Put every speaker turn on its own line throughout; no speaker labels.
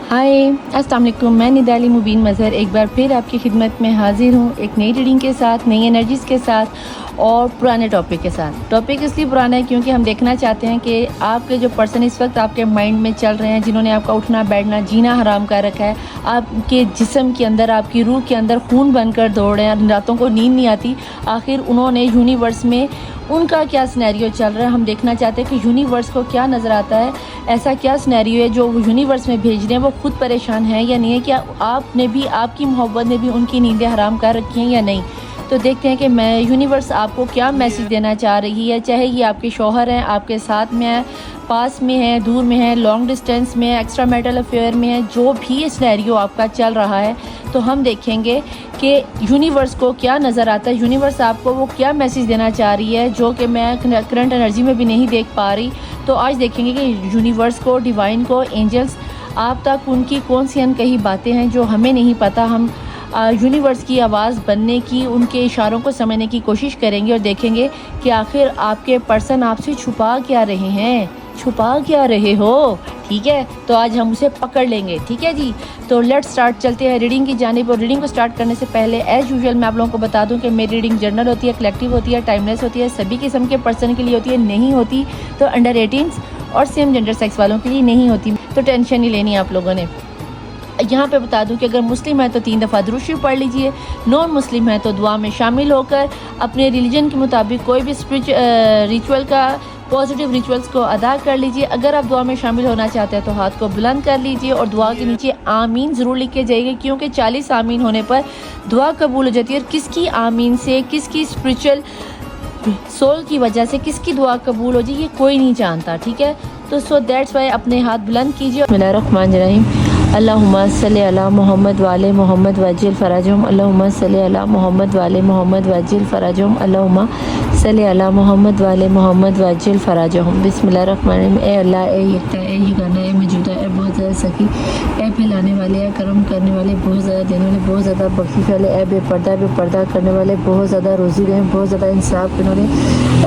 हाय अस्सलाम वालेकुम, मैं निदाली मुबीन मज़हर एक बार फिर आपकी खिदमत में हाज़िर हूँ एक नई रीडिंग के साथ, नई एनर्जीज़ के साथ और पुराने टॉपिक के साथ। टॉपिक इसलिए पुराना है क्योंकि हम देखना चाहते हैं कि आपके जो पर्सन इस वक्त आपके माइंड में चल रहे हैं, जिन्होंने आपका उठना बैठना जीना हराम कर रखा है, आपके जिस्म के अंदर आपकी रूह के अंदर खून बनकर दौड़ रहे हैं, रातों को नींद नहीं आती, आखिर उन्होंने यूनिवर्स में उनका क्या सिनेरियो चल रहा है। हम देखना चाहते हैं कि यूनिवर्स को क्या नज़र आता है, ऐसा क्या सिनेरियो है जो वो यूनिवर्स में भेज रहे हैं, वो खुद परेशान है या नहीं है, क्या आपने भी आपकी मोहब्बत ने भी उनकी नींदें हराम कर रखी हैं या नहीं। तो देखते हैं कि मैं यूनिवर्स आपको क्या मैसेज देना चाह रही है, चाहे ये आपके शौहर हैं, आपके साथ में है, पास में है, दूर में है, लॉन्ग डिस्टेंस में है, एक्स्ट्रा मैरिटल अफेयर में है, जो भी सिनेरियो आपका चल रहा है। तो हम देखेंगे कि यूनिवर्स को क्या नज़र आता है, यूनिवर्स आपको वो क्या मैसेज देना चाह रही है जो कि मैं करंट एनर्जी में भी नहीं देख पा रही। तो आज देखेंगे कि यूनिवर्स को, डिवाइन को, एंजल्स आप तक उनकी कौन सी अनकही बातें हैं जो हमें नहीं पता। हम यूनिवर्स की आवाज़ बनने की, उनके इशारों को समझने की कोशिश करेंगे और देखेंगे कि आखिर आपके पर्सन आपसे छुपा क्या रहे हैं, छुपा क्या रहे हो। ठीक है, तो आज हम उसे पकड़ लेंगे। ठीक है जी, तो लेट्स स्टार्ट, चलते हैं रीडिंग की जानिब। और रीडिंग को स्टार्ट करने से पहले एज़ यूजुअल मैं आप लोगों को बता दूं कि मेरी रीडिंग जनरल होती है, कलेक्टिव होती है, टाइमलेस होती है, सभी किस्म के पर्सन के लिए होती है, नहीं होती तो अंडर 18 और सेम जेंडर सेक्स वालों के लिए नहीं होती, तो टेंशन नहीं लेनी आप लोगों ने। यहाँ पे बता दूं कि अगर मुस्लिम है तो 3 दफ़ा दुरूद शरीफ पढ़ लीजिए, नॉन मुस्लिम है तो दुआ में शामिल होकर अपने रिलीजन के मुताबिक कोई भी रिचुअल का, पॉजिटिव रिचुअल्स को अदा कर लीजिए। अगर आप दुआ में शामिल होना चाहते हैं तो हाथ को बुलंद कर लीजिए और दुआ के नीचे आमीन ज़रूर लिख के जाइए, क्योंकि 40 आमीन होने पर दुआ कबूल हो जाती है। और किसकी आमीन से, किसकी स्पिरिचुअल सोल की वजह से किसकी दुआ कबूल हो जाए ये कोई नहीं जानता। ठीक है, तो सो दैट्स वाई अपने हाथ बुलंद कीजिए। बिस्मिल्लाहिर्रहमानिर्रहीम। अल्लाहुम्मा सल्ली अला मोहम्मद वाले मोहम्मद वजिल फ़राजहुम, अल्लाहुम्मा सल्ली अला मोहम्मद वाले मोहम्मद वजिल फ़राजहुम, अल्लाहुम्मा सल्ली अला मोहम्मद वाले मोहम्मद वजिल फ़राजहुम। बिस्मिल्लाहिर्रहमानिर्रहीम। ए अल्लाह, ए यकता, ए यगाना, ए मौजूदा, ए बहुत ज़्यादा सखी, ए फैलाने वाले, ए करम करने वाले, बहुत ज़्यादा देने वाले, बहुत ज़्यादा बख्शिश वाले, ए बेपर्दा करने वाले, बहुत ज़्यादा रोज़ी दें, बहुत ज़्यादा इंसाफ इन्होंने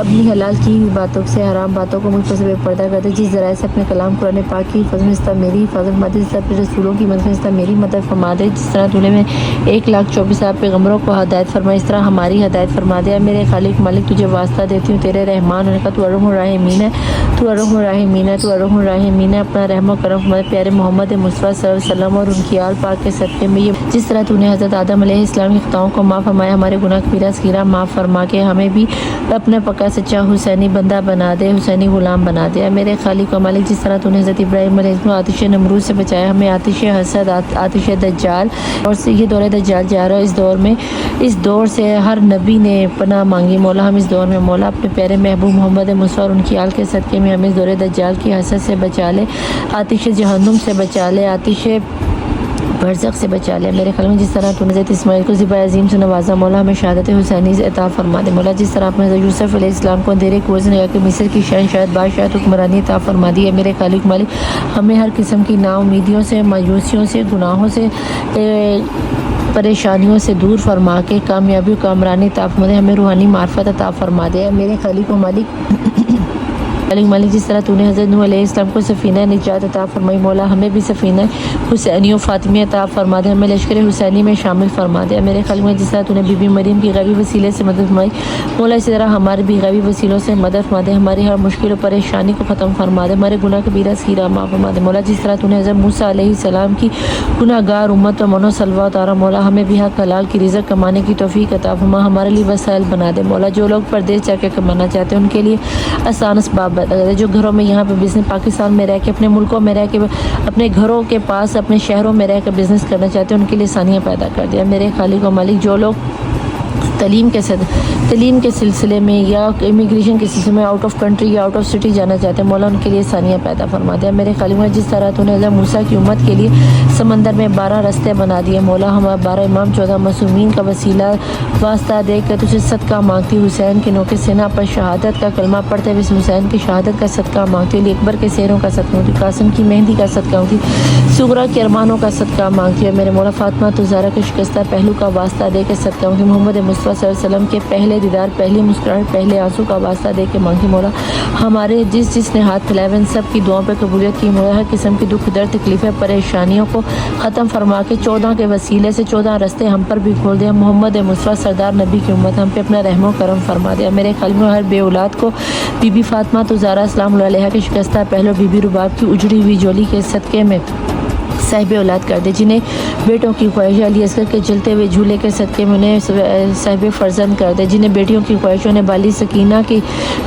अपनी हलाल की बातों से हराम बातों को मुझ पर से बेपर्दा करते, जिस ज़राए से अपने कलाम कुरान पाक की हिफाज़त मेरी हिफाजत फरमा दे, सब रसूलों की मदद मेरी मदद फरमा दे, जिस तरह तूने में 1,24,000 पैगम्बरों को हदायत फरमाई, इस तरह हमारी हदायत फरमा दे। मेरे खालिक मालिक तुझे वास्ता देती हूँ, तेरे रहमान होने का, तू अर्हम राहिमीन है, तू अर्हम राहिमीन है, तू अर्हम राहिमीन है। अपना रहम करम हमारे प्यारे मोहम्मद मुस्तफ़ा सल्लल्लाहु अलैहि वसल्लम और उनकी आल पाक के सदक़े में ये जिस तरह तूने हज़रत आदम अलैहिस्सलाम की खताओं को माफ़ फरमाया, हमारे गुनाह कबीरा सगीरा माफ़ फरमा के हमें भी अपना पक्का सच्चा हुसैनी बंदा बना दे, हुसैनी गुलाम बना दे। मेरे खालिक मालिक जिस तरह तूने हज़रत इब्राहीम अलैहिस्सलाम आतिश नमरूद से बचाया, हमें आतिश हसद, आतिश दज्जाल और से ये दौर दज्जाल जा रहा है, इस दौर में, इस दौर से हर नबी ने पनाह मांगी। मौला हम इस दौर में मौला अपने प्यारे महबूब मोहम्मद मुस्तफ़ा और उनकी आल के सदक़े में हमें इस दौर दज्जाल की हसद से बचा ले, आतिश जहन्नुम से बचा ले, आतिश बरज़ख से बचा ले। मेरे ख्याल में जिस तरह तूने हज़रत इस्माइल को ज़िबा अज़ीम से नवाजा, मौला हमें शहादत हुसैनी से अता फरमा दे। मौला जिस तरह आपने हज़रत यूसुफ़ अलैहिस्सलाम को अंधेरे कुएं से निकाल के मिस्र की शहंशाह बादशाह हुक्मरानी अता फरमा दी है। मेरे खालिक मालिक हमें हर किस्म की नाउमीदियों से, मायूसियों से, गुनाहों से, परेशानियों से दूर फरमा के कामयाबी कामरानी अता फरमा दे, हमें रूहानी मार्फत अता फरमा दे। मेरे खालिक मालिक जिस तरह तूने हज़रत नूह अलैहिस्सलाम को सफ़ीना निजात अता फरमाई, मौला हमें भी सफ़ीना हुसैनी फ़ातिमी अता फरमा दे, हमें लश्कर हुसैनी में शामिल फरमा दे। मेरे ख्याल में जिस तरह तूने बीबी मरीम की गैबी वसीले से मदद फरमाई, मौला इसी तरह हमारे भी गैबी वसीलों से मदद फरमा दे, हमारी हर मुश्किल और परेशानी को ख़त्म फरमा दे, हमारे गुनाह कबीरा सगीरा माफ़ फरमा दे। मौला जिस तरह तूने हज़रत मूसा अलैहिस्सलाम की गुनाहगार उम्मत और मनो सलवा उतारा, मौला हमें भी हक हलाल की रिज़्क़ कमाने की तौफ़ीक़ अता फरमा, हमारे लिए वसाइल बना दे। मौला जो लोग परदेश जाकर कमाना चाहते हैं उनके लिए आसान असबाब बता दे, जो घरों में यहाँ पे बिज़नेस पाकिस्तान में रह के, अपने मुल्कों में रह के, अपने घरों के पास, अपने शहरों में रह कर बिज़नेस करना चाहते हैं, उनके लिए आसानियाँ पैदा कर दिया। मेरे खालिक व मालिक जो लोग तलीम के सिलसिले में या इमिग्रेशन के सिलसिले में आउट ऑफ कंट्री या आउट ऑफ सिटी जाना चाहते हैं, मौला उनके लिए आसानियाँ पैदा फरमा दिया। मेरे खालिक में जिस तरह तूने हज़रत मूसा की उम्मत के लिए समंदर में 12 रास्ते बना दिए, मौला हम 12 इमाम 14 मासूमीन का वसीला वास्ता देख कर तुझे सदका मांगती, हुसैन के नोके सेना पर शहादत का कलमा पढ़ते हुए हुसैन की शहादत का सदका मांगती, अली अकबर के शेरों का सदका होती, कासिम की मेहंदी का सदका होती, सुगरा के अरमानों का सदका मांगती है। मेरे मौला फातिमा तुज़ारा के शिकस्ता पहलू का वास्ता दे के सदका होती, मोहम्मद मुस्तफ़ा मुस्तफ़ा सल्लल्लाहु अलैहि वसल्लम के पहले दीदार, पहली मुस्कुराहट, पहले आंसू का वास्ता दे के मांगी मौला हमारे जिसने हाथ फैलाए इन सब की दुआओं पर कबूलियत की मौला। हर किस्म की दुख दर्द तकलीफ़ें परेशानियों को ख़त्म फरमा के 14 के वसीले से 14 रास्ते हम पर भी खोल दिया। मोहम्मद मुस्तफ़ा सरदार नबी की उम्मत हम पे अपना रहमो करम फरमा दिया। मेरे ख्याल में हर बे औलाद को बीबी फातिमा तो ज़हरा सलाम अलैहा के शिकस्ता पहलो बीबी रुबाब की उजड़ी हुई झोली के सदक़े में साहिब औलाद कर दे, जिन्हें बेटों की ख्वाहिश अली असगर के चलते हुए झूले के सदक़े में उन्हें साहिब फ़र्जंद कर दे, जिन्हें बेटियों की ख्वाहिशों ने बाली सकीना की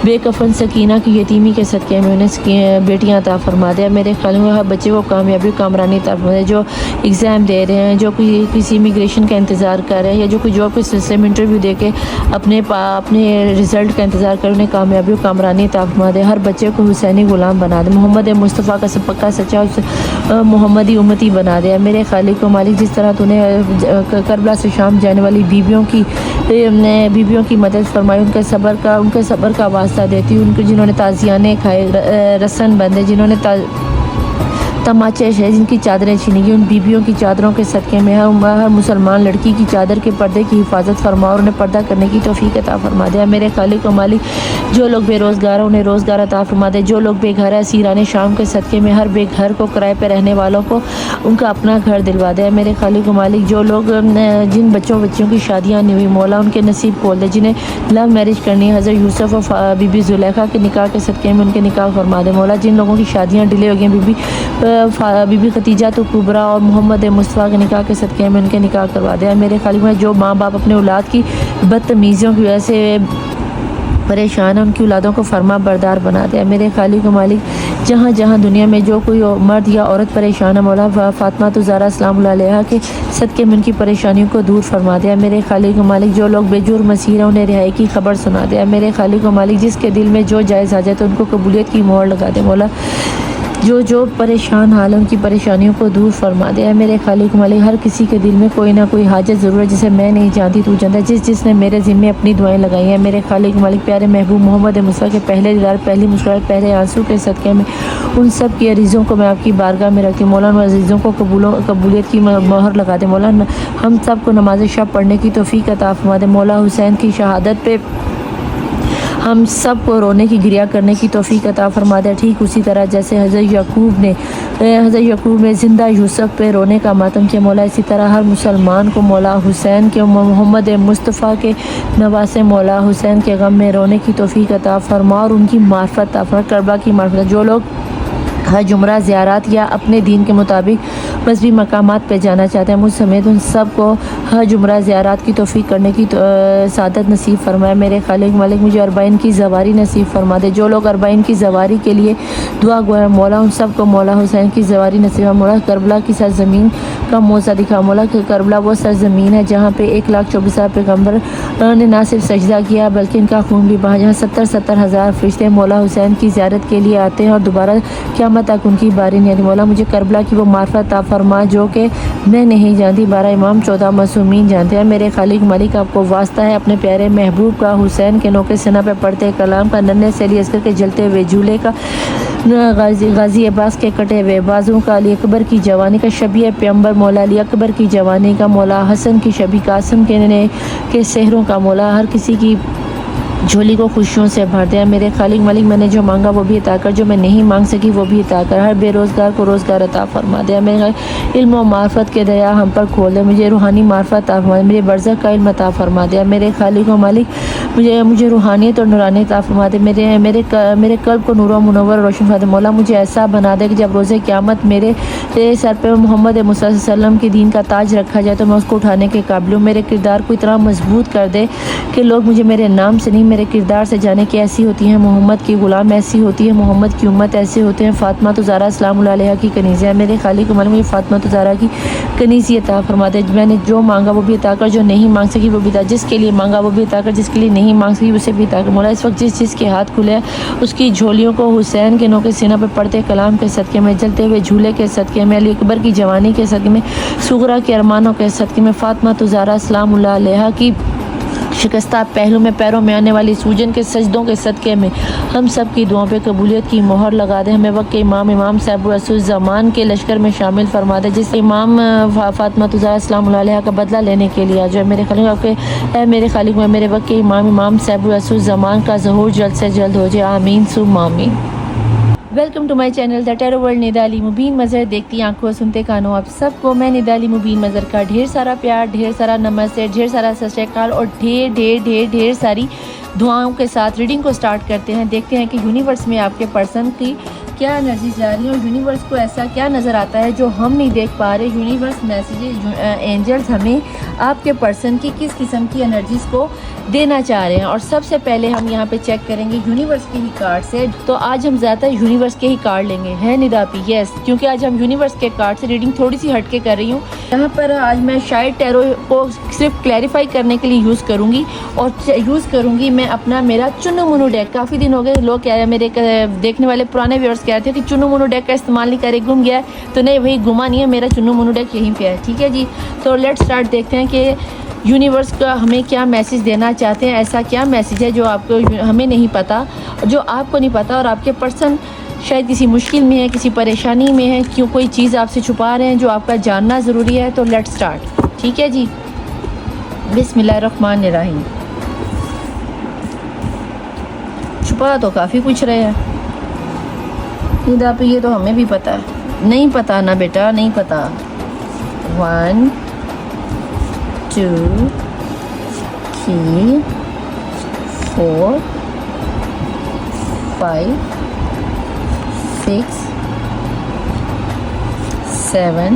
बेकफन सकीना की यतीमी के सदक़े में उन्हें बेटियां अता फरमा दे। मेरे ख्याल में हर बच्चे को कामयाबी कामरानी अता फरमा दे, जो एग्ज़ाम दे रहे हैं, जो किसी इमिग्रेशन का इंतज़ार कर रहे हैं या जो कोई जॉब के सिलसिले में इंटरव्यू दे के अपने रिज़ल्ट का इंतज़ार कर उन्हें कामयाबी कामरानी अता फरमा दे। हर बच्चे को हुसैनी गुलाम बना दे, मोहम्मद मुस्तफ़ा का पक्का सच्चा मोहम्मदी उम्मती बना दिया। मेरे खालिक को मालिक जिस तरह तूने करबला से शाम जाने वाली बीबियों की मदद फरमाई, उनके सब्र का वास्ता देती, उनके जिन्होंने ताज़ियाने खाए, रसन बंधे, जिन्होंने तमाचे है, जिनकी चादरें छीनी गई, उन बीबियों की चादरों के सदक़े में हर मुसलमान लड़की की चादर के पर्दे की हिफाजत फरमा और उन्हें पर्दा करने की तौफीक अता फरमा दिया। मेरे खालिक व मालिक जो लोग बेरोज़गार हैं उन्हें रोज़गार अता फरमा दे, जो लोग बेघर है सीराने शाम के सदक़े में हर बेघर को किराए पर रहने वालों को उनका अपना घर दिलवा दे। मेरे खालिक व मालिक जो लोग जिन बच्चियों की शादियाँ नहीं हुई मौला उनके नसीब खोल दे, जिन्हें लव मैरिज करनी है हज़रत यूसुफ़ और बीबी ज़ुलेखा के निकाह के सदक़े में उनके निकाह फरमा दे मौला। जिन लोगों की शादियाँ डिले हो गई बीबी खतीजा तो कुबरा और मोहम्मद मुस्तफ़ा के निकाह के सदक़े में उनके निकाह करवा दिया। मेरे खालिक में जो माँ बाप अपने औलाद की बदतमीज़ियों की वजह से परेशान है उनकी औलादों को फरमा बरदार बना दिया। मेरे खालिक मालिक जहाँ जहाँ दुनिया में जो कोई मर्द या औरत परेशान है मौला फातिमा तो ज़हरा सलाम अलैहा के सदक़े में उनकी परेशानियों को दूर फरमा दिया। मेरे खालिक मालिक जो लोग बेजुर्म मसीह हैं उन्हें रिहाई की खबर सुना दिया। मेरे खालिक मालिक जिसके दिल में जो जायज़ आ जाए तो उनको कबूलियत की मोहर लगा दे मौला। जो परेशान हाल है उनकी परेशानियों को दूर फरमा दे। मेरे खालिक मालिक हर किसी के दिल में कोई ना कोई हाजत ज़रूर है जिसे मैं नहीं जानती तू जानता है, जिसने मेरे ज़िम्मे अपनी दुआएं लगाई हैं। मेरे खालिक मालिक प्यारे महबूब मोहम्मद मुस्तफ़ा के पहले दीदार, पहली मुस्कुराहट, पहले आंसू के सदक़े में उन सब की अरीज़ों को मैं आपकी बारगाह में रखती हूँ मौला। अजीज़ों को कबूलियत की मोहर लगा दे मौला। हम सब को नमाज शब पढ़ने की तौफीक अता फरमा दे मौला। हुसैन की शहादत पे हम सब को रोने की गिरिया करने की तौफीक अता फरमा दे, ठीक उसी तरह जैसे हज़रत याकूब ने ज़िंदा यूसुफ पे रोने का मातम किया मौला, इसी तरह हर मुसलमान को मौला हुसैन के मोहम्मद मुस्तफ़ा के नवासे मौला हुसैन के गम में रोने की तौफीक अता फरमा और उनकी मार्फत अता फरमा। करबला की मार्फत जो लोग हज उम्रा ज़ियारत या अपने दीन के मुताबिक मज़हबी मकामात पे जाना चाहते हैं मुझ समेत उन सब को हज उम्रा ज़ियारत की तौफीक करने की सादत नसीब फरमाए। मेरे खालिक मालिक मुझे अरबाइन की ज़वारी नसीब फरमा दे। जो लोग अरबाइन की ज़वारी के लिए दुआ गो है मौला उन सब को मौला हुसैन की ज़वारी नसीब मौला। करबला की सरज़मीन का मौज़ा दिखा मौला कि करबला वो सरज़मीन है जहाँ पे 1,24,000 पैगम्बर ने ना सिर्फ सजदा किया बल्कि इनका खून भी बहा, जहाँ 70 हज़ार फरिश्ते मौला हुसैन की ज़ियारत के लिए आते हैं और दोबारा क़यामत तक उनकी बारी नहीं आती। मौला मुझे करबला की वो मार्फत अता फरमा जो कि मैं नहीं जानती, 12 इमाम 14 मासूमीन जानते हैं। मेरे खालिक मालिक आपको वास्ता है अपने प्यारे महबूब का, हुसैन के नोके सिना पे पढ़ते कलाम का, नन्हे से अली असगर के जलते हुए झूले का, गाजी अब्बास के कटे हुए बाजू का, अली अकबर की जवानी का, शबी पैगंबर मौला अली अकबर की जवानी का, मौला हसन की शबी कासिम के सहरों का मौला हर किसी की झोली को खुशियों से भर दिया। मेरे खालिक मालिक मैंने जो मांगा वो भी अता कर, जो मैं नहीं मांग सकी वो भी अता कर। हर बेरोज़गार को रोज़गार अता फरमा दिया। मेरे इल्म और मार्फत के दया हम पर खोल दे, मुझे रूहानी मार्फत अता फरमा दे, मुझे बरज़ख का इल्म अता फरमा दिया। मेरे खालिक और मालिक मुझे रूहानियत और नूरानी अता फरमा दे। मेरे कल्ब को नूर व मुनव्वर रोशन फरमा दे मौला। मुझे ऐसा बना दे कि जब रोज़े क़यामत मेरे सर पर मोहम्मद मुस्तफ़ा सल्लल्लाहु अलैहि वसल्लम के दीन का ताज रखा जाए तो मैं उसको उठाने के काबिल हूँ। मेरे किरदार को इतना मजबूत कर दे कि लोग मुझे मेरे नाम से नहीं मेरे किरदार से जाने कि ऐसी होती है मोहम्मद की गुलाम, ऐसी होती है मोहम्मद की उम्मत, ऐसे होते हैं फातिमा तो ज़हरा सलाम अलैहा की कनीज़ है। मेरे खालिक को मुझे फातिमा तो ज़हरा की कनीज़ी अता फरमा दे। मैंने जो मांगा वो भी अता कर, जो नहीं मांग सकी वो भी अता, जिसके लिए मांगा वो भी अता कर, जिसके लिए नहीं मांग सकी उसे भी अता कर मौला। इस वक्त जिसके हाथ खुले उसकी झोलियों को हुसैन के नोके सीना पर पढ़ते कलाम के सदक़े में, जलते हुए झूले के सदक़े में, अली अकबर की जवानी के सदक़े में, सुगरा के अरमानों के सदक़े में, फातिमा तो ज़हरा सलाम अलैहा की शिकस्ता पहलू में पैरों में आने वाली सूजन के सजदों के सदक़े में हम सब की दुआओं पे कबूलियत की मोहर लगा दे। हमें वक्त के इमाम साहब रसूल ज़मान के लश्कर में शामिल फरमा दे, जिस इमाम फ़ातिमा अस्सलाम अलैहा का बदला लेने के लिए जो है मेरे खालिक आपके मेरे खालिक में मेरे वक्त के इमाम साहब रसूल ज़मान का ज़हूर जल्द से जल्द हो जाए। आमीन सुम आमीन। Welcome to my channel the tarot world. Nida Ali Mubeen Mazhar, देखती आंखों सुनते कानों आप सबको मैं निदा अली मुबीन मज़हर का ढेर सारा प्यार, ढेर सारा नमस्ते, ढेर सारा सत श्री अकाल और ढेर ढेर ढेर ढेर सारी दुआओं के साथ रीडिंग को स्टार्ट करते हैं। देखते हैं कि यूनिवर्स में आपके पर्सन की क्या एनर्जी जा रही है और यूनिवर्स को ऐसा क्या नज़र आता है जो हम नहीं देख पा रहे। यूनिवर्स मैसेजेस एंजल्स हमें आपके पर्सन की किस किस्म की एनर्जीज़ को देना चाह रहे हैं। और सबसे पहले हम यहाँ पे चेक करेंगे यूनिवर्स के ही कार्ड से। तो आज हम ज़्यादातर यूनिवर्स के ही कार्ड लेंगे, है निदापी? यस, क्योंकि आज हम यूनिवर्स के कार्ड से रीडिंग थोड़ी सी हट के कर रही हूँ। यहाँ पर आज मैं शायद टैरो को सिर्फ क्लैरिफाई करने के लिए यूज़ करूँगी और यूज़ करूँगी मैं अपना मेरा चुन्नू मुन्नू डेक। काफ़ी दिन हो गए लोग कह रहे हैं, मेरे देखने वाले पुराने व्यूअर्स कह रहे थे कि चुन्नू मुन्नू डेक का इस्तेमाल नहीं करे, गुम गया है। तो नहीं भाई, गुमा नहीं है, मेरा चुन्नू मुन्नू डेक यहीं पे है। ठीक है जी, तो लेट्स स्टार्ट। देखते हैं कि यूनिवर्स का हमें क्या मैसेज देना चाहते हैं। ऐसा क्या मैसेज है जो आपको हमें नहीं पता, जो आपको नहीं पता और आपके पर्सन शायद किसी मुश्किल में है, किसी परेशानी में है, क्यों कोई चीज़ आपसे छुपा रहे हैं जो आपका जानना ज़रूरी है। तो लेट्स स्टार्ट। ठीक है जी, बिस्मिल्लाहिर्रहमानिर्रहीम। छुपा तो काफ़ी कुछ रहे हैं निदा पे, ये तो हमें भी पता है। नहीं पता ना बेटा, नहीं पता। 1 2 3 4 5 6 7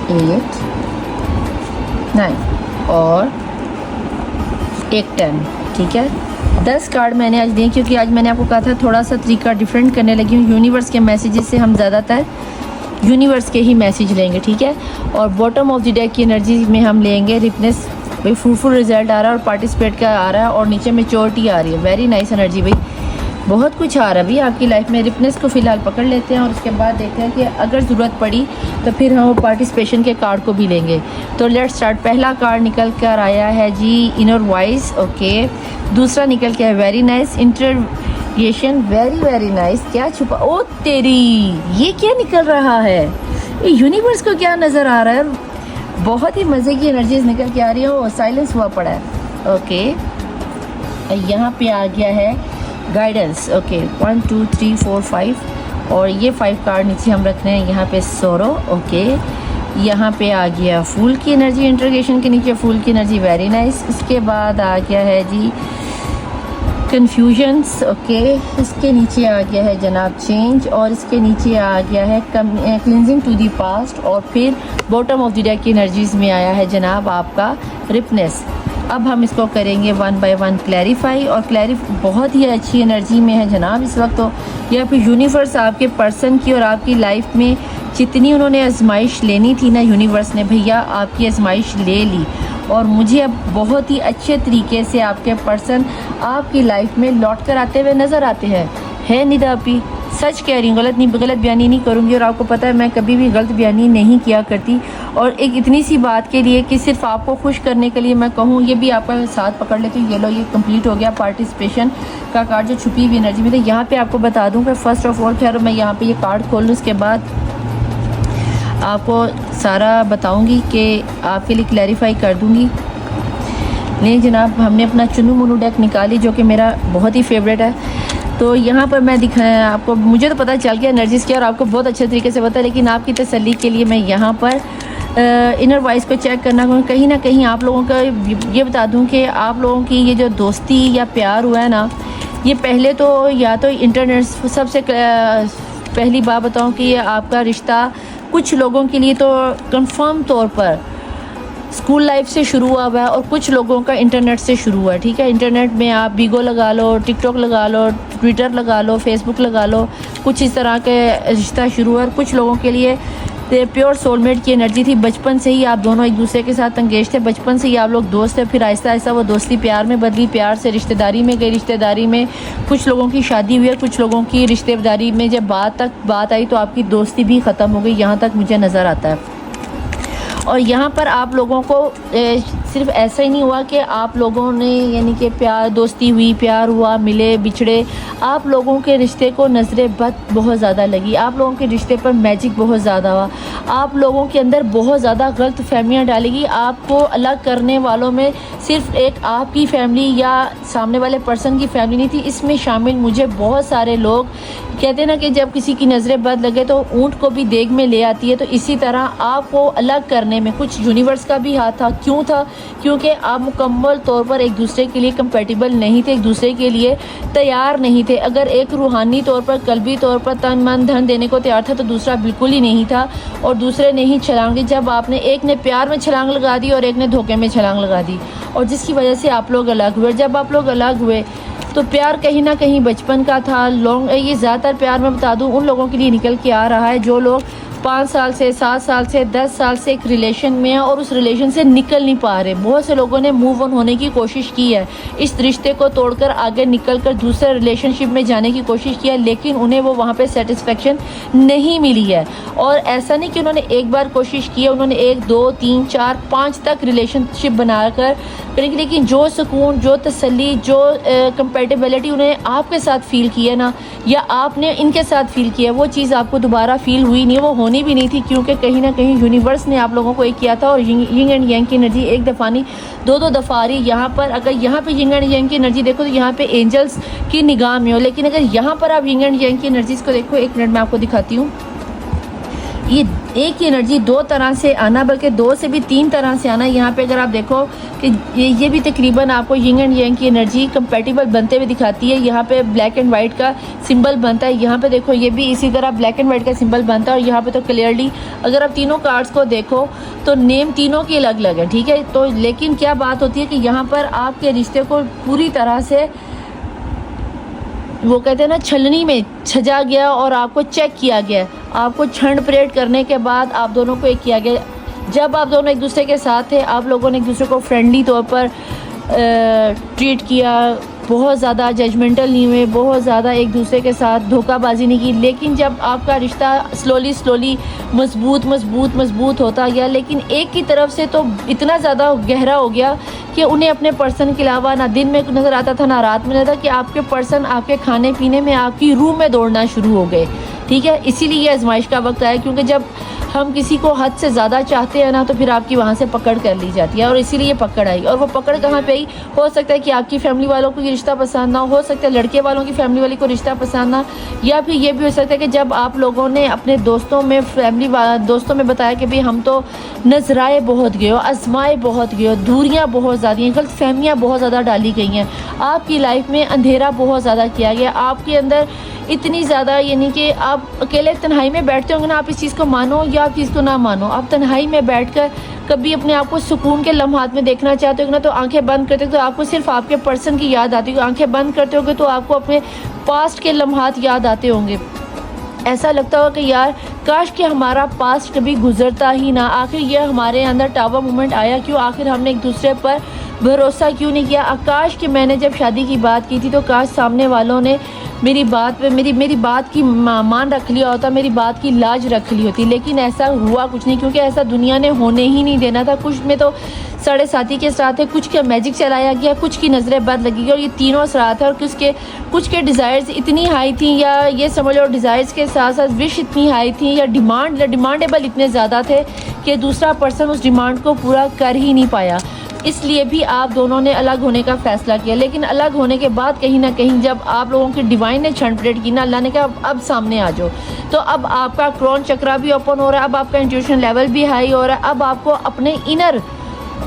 8 9 और एक 10। ठीक है, 10 कार्ड मैंने आज दिए क्योंकि आज मैंने आपको कहा था थोड़ा सा तरीका डिफरेंट करने लगी हूँ। यूनिवर्स के मैसेजेस से हम ज़्यादातर यूनिवर्स के ही मैसेज लेंगे। ठीक है, और बॉटम ऑफ द डेक की एनर्जी में हम लेंगे रिपनेस। भाई फ्रूटफुल रिजल्ट आ रहा है और पार्टिसिपेट का आ रहा है और नीचे मेच्योरिटी आ रही है। वेरी नाइस एनर्जी भाई, बहुत कुछ आ रहा है भाई आपकी लाइफ में। रिपनेस को फ़िलहाल पकड़ लेते हैं और उसके बाद देखते हैं कि अगर ज़रूरत पड़ी तो फिर हम पार्टिसिपेशन के कार्ड को भी लेंगे। तो लेट्स स्टार्ट। पहला कार्ड निकल कर आया है जी इनर वॉइस। ओके, दूसरा निकल के है very nice integration. Very very nice. क्या छुपा, ओ तेरी, ये क्या निकल रहा है? ये यूनिवर्स को क्या नज़र आ रहा है? बहुत ही मज़े की एनर्जीज निकल के आ रही है। वो साइलेंस हुआ पड़ा है। ओके, यहाँ पे आ गया है गाइडेंस। ओके, 1 2 3 4 5 और ये 5 कार्ड नीचे हम रख रहे हैं यहाँ पे सोरो। ओके, यहाँ पे आ गया फूल की एनर्जी, इंटरगेशन के नीचे फूल की एनर्जी। Very nice. इसके बाद आ गया है जी कन्फ्यूजन्स। ओके, इसके नीचे आ गया है जनाब चेंज और इसके नीचे आ गया है क्लिनजिंग टू दी पास्ट और फिर बॉटम ऑफ द डेक की एनर्जीज़ में आया है जनाब आपका रिपनेस। अब हम इसको करेंगे 1 बाय 1 क्लैरिफाई और बहुत ही अच्छी एनर्जी में है जनाब इस वक्त। तो या फिर यूनिवर्स आपके पर्सन की और आपकी लाइफ में जितनी उन्होंने आजमाइश लेनी थी ना, यूनिवर्स ने भैया आपकी आजमाइश ले ली और मुझे अब बहुत ही अच्छे तरीके से आपके पर्सन आपकी लाइफ में लौट कर आते हुए नज़र आते हैं। है निदा अपी, सच कह रही हूँ, गलत बयानी नहीं करूँगी और आपको पता है मैं कभी भी गलत बयानी नहीं किया करती। और एक इतनी सी बात के लिए कि सिर्फ आपको खुश करने के लिए मैं कहूँ, ये भी आपका साथ पकड़ लेती हूँ। ये लो, ये कंप्लीट हो गया पार्टिसिपेशन का कार्ड जो छुपी हुई एनर्जी में था। यहाँ पे आपको बता दूँ कि फर्स्ट ऑफ ऑल खैर मैं यहाँ पे ये कार्ड खोल लूँ, उसके बाद आपको सारा बताऊँगी कि आपके लिए क्लैरिफाई कर दूँगी। नहीं जनाब, हमने अपना चुन्नू मुन्नू डेक निकाली जो कि मेरा बहुत ही फेवरेट है। तो यहाँ पर मैं दिखाया आपको, मुझे तो पता चल गया एनर्जीज़ क्या और आपको बहुत अच्छे तरीके से पता है, लेकिन आपकी तसल्ली के लिए मैं यहाँ पर इनर वॉइस को चेक करना कहीं ना कहीं आप लोगों का ये बता दूँ कि आप लोगों की ये जो दोस्ती या प्यार हुआ है ना, ये पहले तो या तो इंटरनेट, सबसे पहली बात बताऊँ कि ये आपका रिश्ता कुछ लोगों के लिए तो कंफर्म तौर पर स्कूल लाइफ से शुरू हुआ है और कुछ लोगों का इंटरनेट से शुरू हुआ है। ठीक है, इंटरनेट में आप बीगो लगा लो, टिकटॉक लगा लो, ट्विटर लगा लो, फेसबुक लगा लो, कुछ इस तरह के रिश्ता शुरू हुआ है। और कुछ लोगों के लिए प्योर सोलमेट की एनर्जी थी, बचपन से ही आप दोनों एक दूसरे के साथ अंगेज थे, बचपन से ही आप लोग दोस्त थे, फिर आहिस्ता आहिस्ता वो दोस्ती प्यार में बदली, प्यार से रिश्तेदारी में गई, रिश्तेदारी में कुछ लोगों की शादी हुई और कुछ लोगों की रिश्तेदारी में जब बात आई तो आपकी दोस्ती भी ख़त्म हो गई, यहाँ तक मुझे नज़र आता है। और यहाँ पर आप लोगों को सिर्फ ऐसा ही नहीं हुआ कि आप लोगों ने यानी कि प्यार दोस्ती हुई, प्यार हुआ, मिले बिछड़े, आप लोगों के रिश्ते को नज़र बद बहुत ज़्यादा लगी, आप लोगों के रिश्ते पर मैजिक बहुत ज़्यादा हुआ, आप लोगों के अंदर बहुत ज़्यादा गलत फहमियाँ डालेगी। आपको अलग करने वालों में सिर्फ एक आपकी फैमिली या सामने वाले पर्सन की फैमिली नहीं थी, इसमें शामिल मुझे बहुत सारे लोग कहते हैं ना कि जब किसी की नज़रें बद लगे तो ऊँट को भी देग में ले आती है। तो इसी तरह आपको अलग करने में कुछ यूनिवर्स का भी हाथ था। क्यों था? क्योंकि आप मुकम्मल तौर पर एक दूसरे के लिए कंपेटिबल नहीं थे, एक दूसरे के लिए तैयार नहीं थे। अगर एक रूहानी तौर पर, कल्बी तौर पर तन मन धन देने को तैयार था तो दूसरा बिल्कुल ही नहीं था, और दूसरे ने ही छलांग दी। जब आपने एक ने प्यार में छलांग लगा दी और एक ने धोखे में छलांग लगा दी, और जिसकी वजह से आप लोग अलग हुए। जब आप लोग अलग हुए तो प्यार कहीं ना कहीं बचपन का था। ये ज़्यादातर प्यार मैं बता दूं उन लोगों के लिए निकल के आ रहा है जो लोग 5 साल से, 7 साल से, 10 साल से एक रिलेशन में है और उस रिलेशन से निकल नहीं पा रहे। बहुत से लोगों ने मूव ऑन होने की कोशिश की है, इस रिश्ते को तोड़कर आगे निकलकर दूसरे रिलेशनशिप में जाने की कोशिश की है, लेकिन उन्हें वो वहाँ पे सेटिस्फेक्शन नहीं मिली है। और ऐसा नहीं कि उन्होंने एक बार कोशिश की है, उन्होंने 1, 2, 3, 4, 5 तक रिलेशनशिप बनाकर, लेकिन जो सुकून, जो तसल्ली, जो कंपेटेबिलिटी उन्हें आपके साथ फील की है ना, या आपने इनके साथ फील किया, वो चीज़ आपको दोबारा फील हुई नहीं, वो होनी भी नहीं थी। क्योंकि कहीं ना कहीं यूनिवर्स ने आप लोगों को एक किया था, और यिंग एंड यांग की एनर्जी एक दफ़ा नहीं 2-2 दफ़ा आ रही। यहाँ पर अगर यहाँ पे यिंग एंड यांग की एनर्जी देखो तो यहाँ पे एंजल्स की निगाह में हो, लेकिन अगर यहाँ पर आप यिंग एंड यांग की एनर्जीज़ को देखो, 1 मिनट में आपको दिखाती हूँ। ये एक ही एनर्जी 2 तरह से आना, बल्कि 2 से भी 3 तरह से आना। यहाँ पे अगर आप देखो कि ये भी तकरीबन आपको यिंग एंड यांग की एनर्जी कंपेटिबल बनते हुए दिखाती है। यहाँ पे ब्लैक एंड वाइट का सिंबल बनता है, यहाँ पे देखो ये भी इसी तरह ब्लैक एंड वाइट का सिंबल बनता है। और यहाँ पे तो क्लियरली अगर आप तीनों कार्ड्स को देखो तो नेम तीनों की अलग अलग है, ठीक है। तो लेकिन क्या बात होती है कि यहाँ पर आपके रिश्ते को पूरी तरह से वो कहते हैं ना छलनी में छजा गया और आपको चेक किया गया, आपको छंड परेड करने के बाद आप दोनों को एक किया गया। जब आप दोनों एक दूसरे के साथ थे, आप लोगों ने एक दूसरे को फ्रेंडली तौर पर ट्रीट किया, बहुत ज़्यादा जजमेंटल नहीं हुए, बहुत ज़्यादा एक दूसरे के साथ धोखाबाजी नहीं की। लेकिन जब आपका रिश्ता स्लोली मजबूत होता गया, लेकिन एक की तरफ से तो इतना ज़्यादा गहरा हो गया कि उन्हें अपने पर्सन के अलावा ना दिन में नज़र आता था ना रात में नज़र, कि आपके पर्सन आपके खाने पीने में, आपकी रूह में दौड़ना शुरू हो गए, ठीक है। इसीलिए ये आजमाइश का वक्त आया, क्योंकि जब हम किसी को हद से ज़्यादा चाहते हैं ना तो फिर आपकी वहाँ से पकड़ कर ली जाती है, और इसीलिए ये पकड़ आई। और वो पकड़ कहाँ पे आई? हो सकता है कि आपकी फैमिली वालों को ये रिश्ता पसंद ना हो सकता है लड़के वालों की फैमिली वाली को रिश्ता पसंद ना, या फिर ये भी हो सकता है कि जब आप लोगों ने अपने दोस्तों में, दोस्तों में बताया कि भाई हम तो नजराए बहुत गए हो, आजमाए बहुत गए हो, दूरियाँ बहुत ज़्यादा हैं, गलत फहमियाँ बहुत ज़्यादा डाली गई हैं, आपकी लाइफ में अंधेरा बहुत ज़्यादा किया गया, आपके अंदर इतनी ज़्यादा, यानी कि आप अकेले तन्हाई में बैठते होंगे ना, आप इस चीज़ को मानो या आप चीज़ को ना मानो, आप तन्हाई में बैठकर कभी अपने आप को सुकून के लम्हात में देखना चाहते हो ना, तो आंखें बंद करते हो तो आपको सिर्फ आपके पर्सन की याद आती है। आंखें बंद करते होगे तो आपको अपने पास्ट के लम्हात याद आते होंगे। ऐसा लगता होगा कि यार काश कि हमारा पास्ट कभी गुजरता ही ना, आखिर ये हमारे अंदर टावर मोमेंट आया क्यों, आखिर हमने एक दूसरे पर भरोसा क्यों नहीं किया। आकाश कि मैंने जब शादी की बात की थी तो काश सामने वालों ने मेरी बात पे मेरी बात की मान रख लिया होता, मेरी बात की लाज रख ली होती, लेकिन ऐसा हुआ कुछ नहीं, क्योंकि ऐसा दुनिया ने होने ही नहीं देना था। कुछ में तो साढ़े साथी के साथ है, कुछ का मैजिक चलाया गया, कुछ की नज़रें बद लगी गई, और ये तीनों साथ है। और कुछ के डिज़ायर्स इतनी हाई थी, या ये समझ लो डिज़ायर्स के साथ साथ विश इतनी हाई थी, या डिमांडेबल इतने ज़्यादा थे कि दूसरा पर्सन उस डिमांड को पूरा कर ही नहीं पाया। इसलिए भी आप दोनों ने अलग होने का फ़ैसला किया। लेकिन अलग होने के बाद कहीं ना कहीं जब आप लोगों की डिवाइन ने क्षण परेड की ना, अल्लाह ने कहा अब सामने आ जाओ, तो अब आपका क्रोन चक्रा भी ओपन हो रहा है, अब आपका इंट्यूशन लेवल भी हाई हो रहा है, अब आपको अपने इनर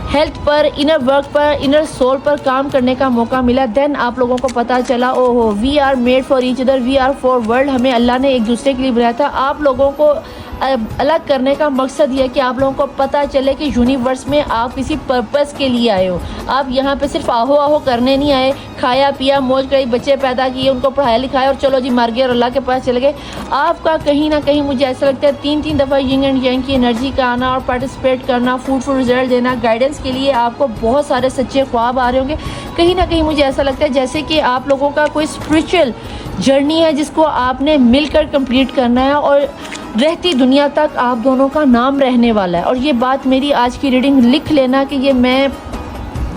हेल्थ पर, इनर वर्क पर, इनर सोल पर काम करने का मौका मिला। देन आप लोगों को पता चला ओहो we are made for each other, we are for world, हमें अल्लाह ने एक दूसरे के लिए बनाया था। आप लोगों को अलग करने का मकसद ये है कि आप लोगों को पता चले कि यूनिवर्स में आप किसी पर्पस के लिए आए हो। आप यहाँ पे सिर्फ आहो करने नहीं आए, खाया पिया मौज करी, बच्चे पैदा किए, उनको पढ़ाया लिखाया और चलो जी मर गए और अल्लाह के पास चले गए। आपका कहीं ना कहीं मुझे ऐसा लगता है 3-3 दफ़ा यिंग एंड यांग की एनर्जी का आना और पार्टिसिपेट करना, फ्रूटफुल रिजल्ट देना, गाइडेंस के लिए आपको बहुत सारे सच्चे ख्वाब आ रहे होंगे। कहीं ना कहीं मुझे ऐसा लगता है जैसे कि आप लोगों का कोई स्पिरिचुअल जर्नी है जिसको आपने मिलकर कंप्लीट करना है, और रहती दुनिया तक आप दोनों का नाम रहने वाला है। और ये बात मेरी आज की रीडिंग लिख लेना कि ये मैं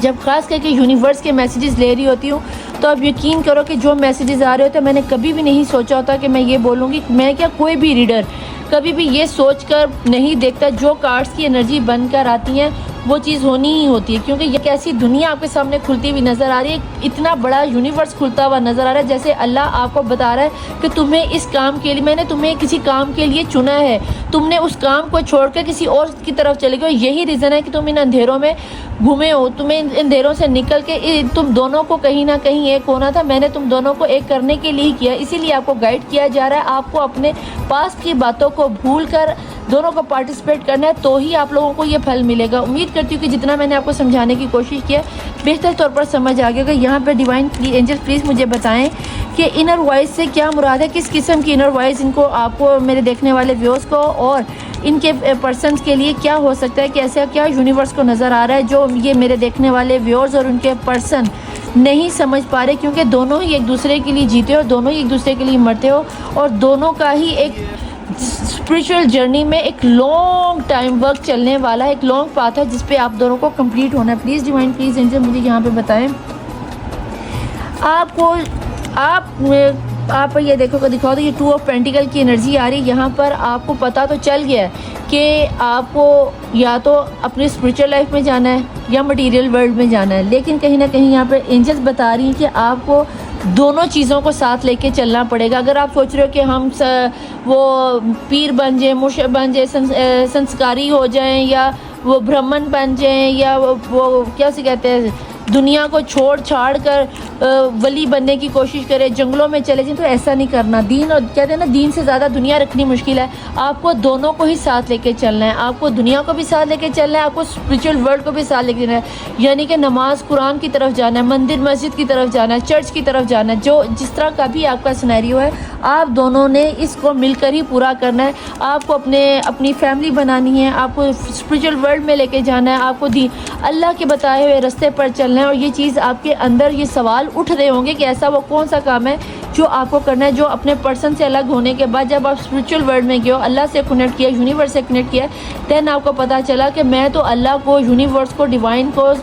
जब ख़ास करके यूनिवर्स के मैसेजेस ले रही होती हूँ तो आप यकीन करो कि जो मैसेजेस आ रहे होते हैं मैंने कभी भी नहीं सोचा होता कि मैं ये बोलूँगी। मैं क्या, कोई भी रीडर कभी भी ये सोच कर नहीं देखता, जो कार्ड्स की एनर्जी बनकर आती हैं वो चीज़ होनी ही होती है, क्योंकि ये कैसी दुनिया आपके सामने खुलती हुई नज़र आ रही है। इतना बड़ा यूनिवर्स खुलता हुआ नज़र आ रहा है, जैसे अल्लाह आपको बता रहा है कि तुम्हें इस काम के लिए, मैंने तुम्हें किसी काम के लिए चुना है, तुमने उस काम को छोड़कर किसी और की तरफ चले गए। यही रीज़न है कि तुम इन अंधेरों में घूमे हो, तुम्हें इन अंधेरों से निकल के तुम दोनों को कहीं ना कहीं एक होना था। मैंने तुम दोनों को एक करने के लिए ही किया, इसीलिए आपको गाइड किया जा रहा है। आपको अपने पास्ट की बातों को भूल कर दोनों को पार्टिसिपेट करना है, तो ही आप लोगों को ये फल मिलेगा। उम्मीद करती हूँ कि जितना मैंने आपको समझाने की कोशिश किया बेहतर तौर पर समझ आ गया। यहाँ पर डिवाइन एंजल प्लीज़ मुझे बताएं कि इनर वॉइस से क्या मुराद है, किस किस्म की इनर वॉइस इनको, आपको, मेरे देखने वाले व्यूअर्स को और इनके पर्सन्स के लिए क्या हो सकता है कि ऐसा क्या यूनिवर्स को नज़र आ रहा है जो ये मेरे देखने वाले व्यूअर्स और उनके पर्सन नहीं समझ पा रहे, क्योंकि दोनों ही एक दूसरे के लिए जीते हो, दोनों ही एक दूसरे के लिए मरते हो और दोनों का ही एक स्पिरिचुअल जर्नी में एक लॉन्ग टाइम वर्क चलने वाला है, एक लॉन्ग पाथ है जिस पे आप दोनों को कंप्लीट होना है। प्लीज़ डिवाइन प्लीज़ एंजल मुझे यहाँ पे बताएं आपको, आप ये देखो, दिखाओ तो ये 2 ऑफ पेंटिकल की एनर्जी आ रही है। यहाँ पर आपको पता तो चल गया है कि आपको या तो अपनी स्पिरिचुअल लाइफ में जाना है या मटेरियल वर्ल्ड में जाना है, लेकिन कहीं ना कहीं यहाँ पर एंजल्स बता रही हैं कि आपको दोनों चीज़ों को साथ लेके चलना पड़ेगा। अगर आप सोच रहे हो कि हम वो पीर बन जाएं, मुर्शिद बन जाए, संस्कारी हो जाएं, या वो ब्राह्मण बन जाएं, या वो क्या से कहते हैं, दुनिया को छोड़ छाड़ कर वली बनने की कोशिश करें, जंगलों में चले जाएं, तो ऐसा नहीं करना। दीन, और कहते हैं ना, दीन से ज़्यादा दुनिया रखनी मुश्किल है। आपको दोनों को ही साथ लेके चलना है, आपको दुनिया को भी साथ लेके चलना है, आपको स्पिरिचुअल वर्ल्ड को भी साथ लेके जाना है। यानी कि नमाज कुरान की तरफ जाना है, मंदिर मस्जिद की तरफ जाना है, चर्च की तरफ जाना है। जो जिस तरह का भी आपका सिनेरियो है, आप दोनों ने इसको मिलकर ही पूरा करना है। आपको अपनी फैमिली बनानी है, आपको स्पिरिचुअल वर्ल्ड में लेके जाना है, आपको अल्लाह के बताए हुए रास्ते पर चलना है। और ये चीज़ आपके अंदर, ये सवाल उठ रहे होंगे कि ऐसा वो कौन सा काम है जो आपको करना है, जो अपने पर्सन से अलग होने के बाद जब आप स्पिरिचुअल वर्ल्ड में गए हो, अल्लाह से कनेक्ट किया, यूनिवर्स से कनेक्ट किया, देन आपको पता चला कि मैं तो अल्लाह को, यूनिवर्स को, डिवाइन को,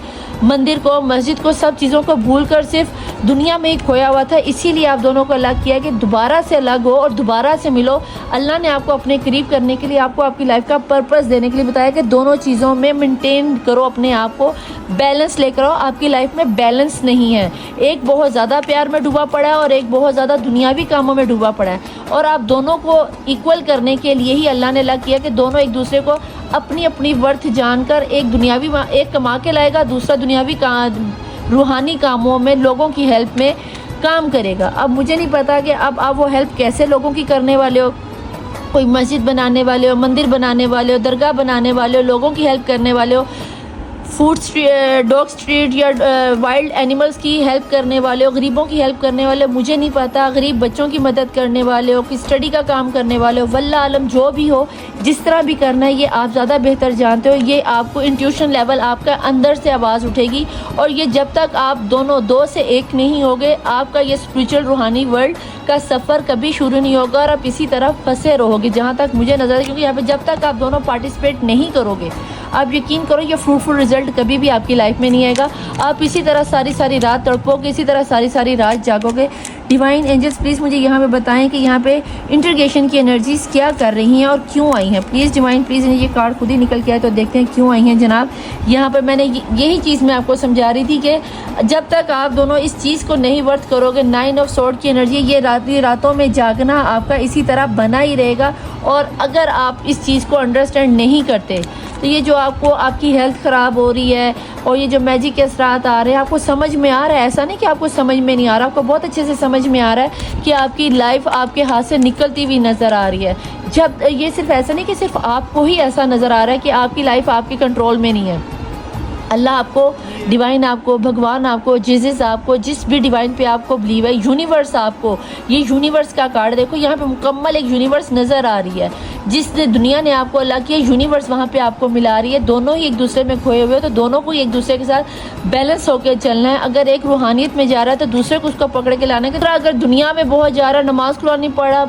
मंदिर को, मस्जिद को, सब चीज़ों को भूलकर सिर्फ दुनिया में ही खोया हुआ था। इसीलिए आप दोनों को अलग किया कि दोबारा से अलग हो और दोबारा से मिलो। अल्लाह ने आपको अपने करीब करने के लिए, आपको आपकी लाइफ का पर्पस देने के लिए बताया कि दोनों चीज़ों में मेंटेन करो अपने आप को, बैलेंस लेकर आओ। आपकी लाइफ में बैलेंस नहीं है, एक बहुत ज़्यादा प्यार में डूबा पड़ा है और एक बहुत ज़्यादा दुनियावी कामों में डूबा पड़ा है। और आप दोनों को इक्वल करने के लिए ही अल्लाह ने अलग किया कि दोनों एक दूसरे को अपनी अपनी वर्थ जानकर, एक दुनियावी, एक कमा के लाएगा, दूसरा दुनियावी रूहानी कामों में, लोगों की हेल्प में काम करेगा। अब मुझे नहीं पता कि अब आप वो हेल्प कैसे लोगों की करने वाले हो, कोई मस्जिद बनाने वाले हो, मंदिर बनाने वाले हो, दरगाह बनाने वाले हो, लोगों की हेल्प करने वाले हो, फूड स्ट्रीट, डॉग स्ट्रीट या वाइल्ड एनिमल्स की हेल्प करने वाले हो, गरीबों की हेल्प करने वाले हो, मुझे नहीं पता, गरीब बच्चों की मदद करने वाले हो, कि स्टडी का काम करने वाले हो, वल्लाह आलम, जो भी हो, जिस तरह भी करना है ये आप ज़्यादा बेहतर जानते हो। ये आपको इंट्यूशन लेवल, आपका अंदर से आवाज़ उठेगी। और ये जब तक आप दोनों 2 से 1 नहीं होगे, आपका ये स्पिरिचुअल रूहानी वर्ल्ड का सफ़र कभी शुरू नहीं होगा और आप इसी तरह फंसे रहोगे, जहाँ तक मुझे नज़र है। क्योंकि यहाँ पे जब तक आप दोनों पार्टिसिपेट नहीं करोगे, आप यकीन करो ये फ्रूटफुल रिजल्ट कभी भी आपकी लाइफ में नहीं आएगा। आप इसी तरह सारी रात तड़पोगे, इसी तरह सारी रात जागोगे। डिवाइन एंजल्स प्लीज़ मुझे यहाँ पे बताएं कि यहाँ पे इंटरगेशन की एनर्जीज क्या कर रही हैं और क्यों आई हैं। प्लीज़ डिवाइन प्लीज़, ये कार्ड खुद ही निकल के आए तो देखते हैं क्यों आई हैं जनाब। यहाँ पे मैंने यही चीज़ मैं आपको समझा रही थी कि जब तक आप दोनों इस चीज़ को नहीं वर्थ करोगे, 9 ऑफ स्वॉर्ड की एनर्जी, ये रातों में जागना आपका इसी तरह बना ही रहेगा। और अगर आप इस चीज़ को अंडरस्टैंड नहीं करते तो ये जो आपको, आपकी हेल्थ ख़राब हो रही है और ये जो मैजिक के असरात आ रहे हैं, आपको समझ में आ रहा है। ऐसा नहीं कि आपको समझ में नहीं आ रहा, आपको बहुत अच्छे से समझ में आ रहा है कि आपकी लाइफ आपके हाथ से निकलती हुई नज़र आ रही है। जब ये सिर्फ ऐसा नहीं कि सिर्फ आपको ही ऐसा नज़र आ रहा है कि आपकी लाइफ आपके कंट्रोल में नहीं है। अल्लाह आपको, डिवाइन आपको, भगवान आपको, जीसस आपको, जिस भी डिवाइन पे आपको बिलीव है, यूनिवर्स आपको, ये यूनिवर्स का कार्ड देखो, यहाँ पे मुकम्मल एक यूनिवर्स नज़र आ रही है जिस दुनिया ने आपको अल्लाह किया, यूनिवर्स वहाँ पे आपको मिला रही है। दोनों ही एक दूसरे में खोए हुए हो, तो दोनों को एक दूसरे के साथ बैलेंस होकर चलना है। अगर एक रूहानियत में जा रहा है तो दूसरे को उसको पकड़ के लाने की तरह, अगर दुनिया में बहुत जा रहा है, नमाज खुला नहीं पढ़ा,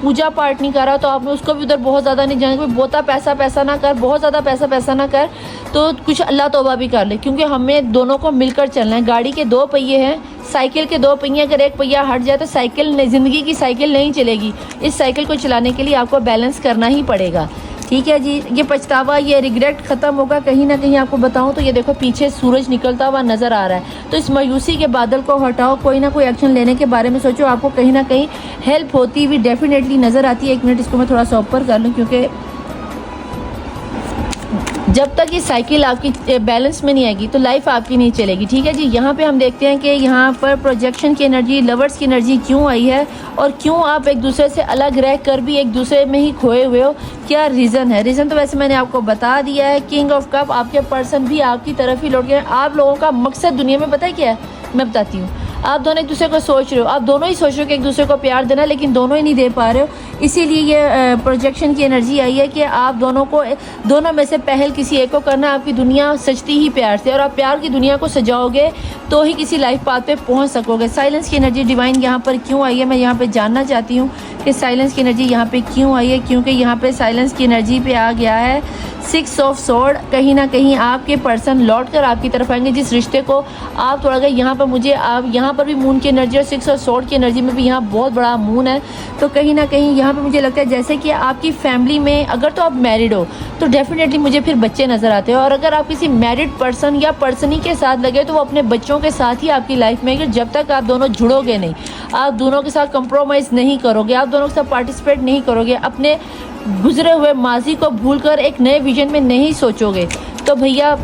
पूजा पाठ नहीं कर रहा, तो आपने उसको भी उधर बहुत ज़्यादा नहीं जाना, बहुता पैसा ना कर, बहुत ज़्यादा पैसा ना कर, तो कुछ अल्लाह तौबा भी कर ले, क्योंकि हमें दोनों को मिलकर चलना है। गाड़ी के दो पहिए हैं, साइकिल के दो पहिए, अगर एक पहिया हट जाए तो साइकिल ज़िंदगी की साइकिल नहीं चलेगी। इस साइकिल को चलाने के लिए आपको बैलेंस करना ही पड़ेगा, ठीक है जी। ये पछतावा, ये रिग्रेट ख़त्म होगा कहीं ना कहीं। आपको बताऊं तो ये देखो पीछे सूरज निकलता हुआ नज़र आ रहा है, तो इस मायूसी के बादल को हटाओ, कोई ना कोई एक्शन लेने के बारे में सोचो, आपको कहीं ना कहीं हेल्प होती हुई डेफिनेटली नज़र आती है। एक मिनट, इसको मैं थोड़ा सा ऊपर कर लूँ, क्योंकि जब तक ये साइकिल आपकी बैलेंस में नहीं आएगी तो लाइफ आपकी नहीं चलेगी, ठीक है जी। यहाँ पे हम देखते हैं कि यहाँ पर प्रोजेक्शन की एनर्जी, लवर्स की एनर्जी क्यों आई है, और क्यों आप एक दूसरे से अलग रह कर भी एक दूसरे में ही खोए हुए हो, क्या रीज़न है। रीज़न तो वैसे मैंने आपको बता दिया है। किंग ऑफ कप, आपके पर्सन भी आपकी तरफ ही लौट गए। आप लोगों का मकसद दुनिया में पता है क्या है, मैं बताती हूँ। आप दोनों एक दूसरे को सोच रहे हो, आप दोनों ही सोच रहे हो कि एक दूसरे को प्यार देना, लेकिन दोनों ही नहीं दे पा रहे हो। इसीलिए ये प्रोजेक्शन की एनर्जी आई है कि आप दोनों में से पहल किसी एक को करना। आपकी दुनिया सजती ही प्यार से, और आप प्यार की दुनिया को सजाओगे तो ही किसी लाइफ पाथ पे पहुंच सकोगे। साइलेंस की एनर्जी डिवाइन यहाँ पर क्यों आई है, मैं यहाँ पे जानना चाहती हूँ कि साइलेंस की एनर्जी यहाँ पे क्यों आई है। क्योंकि यहाँ पे साइलेंस की एनर्जी पे आ गया है 6 ऑफ स्वॉर्ड। कहीं ना कहीं आपके पर्सन लौट कर आपकी तरफ आएंगे, जिस रिश्ते को आप तोड़ गए। यहाँ पर मुझे आप यहाँ पर भी मून की एनर्जी और 6 ऑफ स्वॉर्ड की एनर्जी में भी यहाँ बहुत बड़ा मून है, तो कहीं ना कहीं यहाँ पर मुझे लगता है जैसे कि आपकी फैमिली में, अगर तो आप मैरिड हो तो डेफिनेटली मुझे फिर बच्चे नज़र आते हैं, और अगर आप किसी मैरिड पर्सन या पर्सनी के साथ लगे तो वो अपने बच्चों के साथ ही आपकी लाइफ में है। जब तक आप दोनों जुड़ोगे नहीं, आप दोनों के साथ कंप्रोमाइज़ नहीं करोगे, आप दोनों के साथ पार्टिसिपेट नहीं करोगे, अपने गुजरे हुए माजी को भूलकर एक नए विजन में नहीं सोचोगे, तो भैया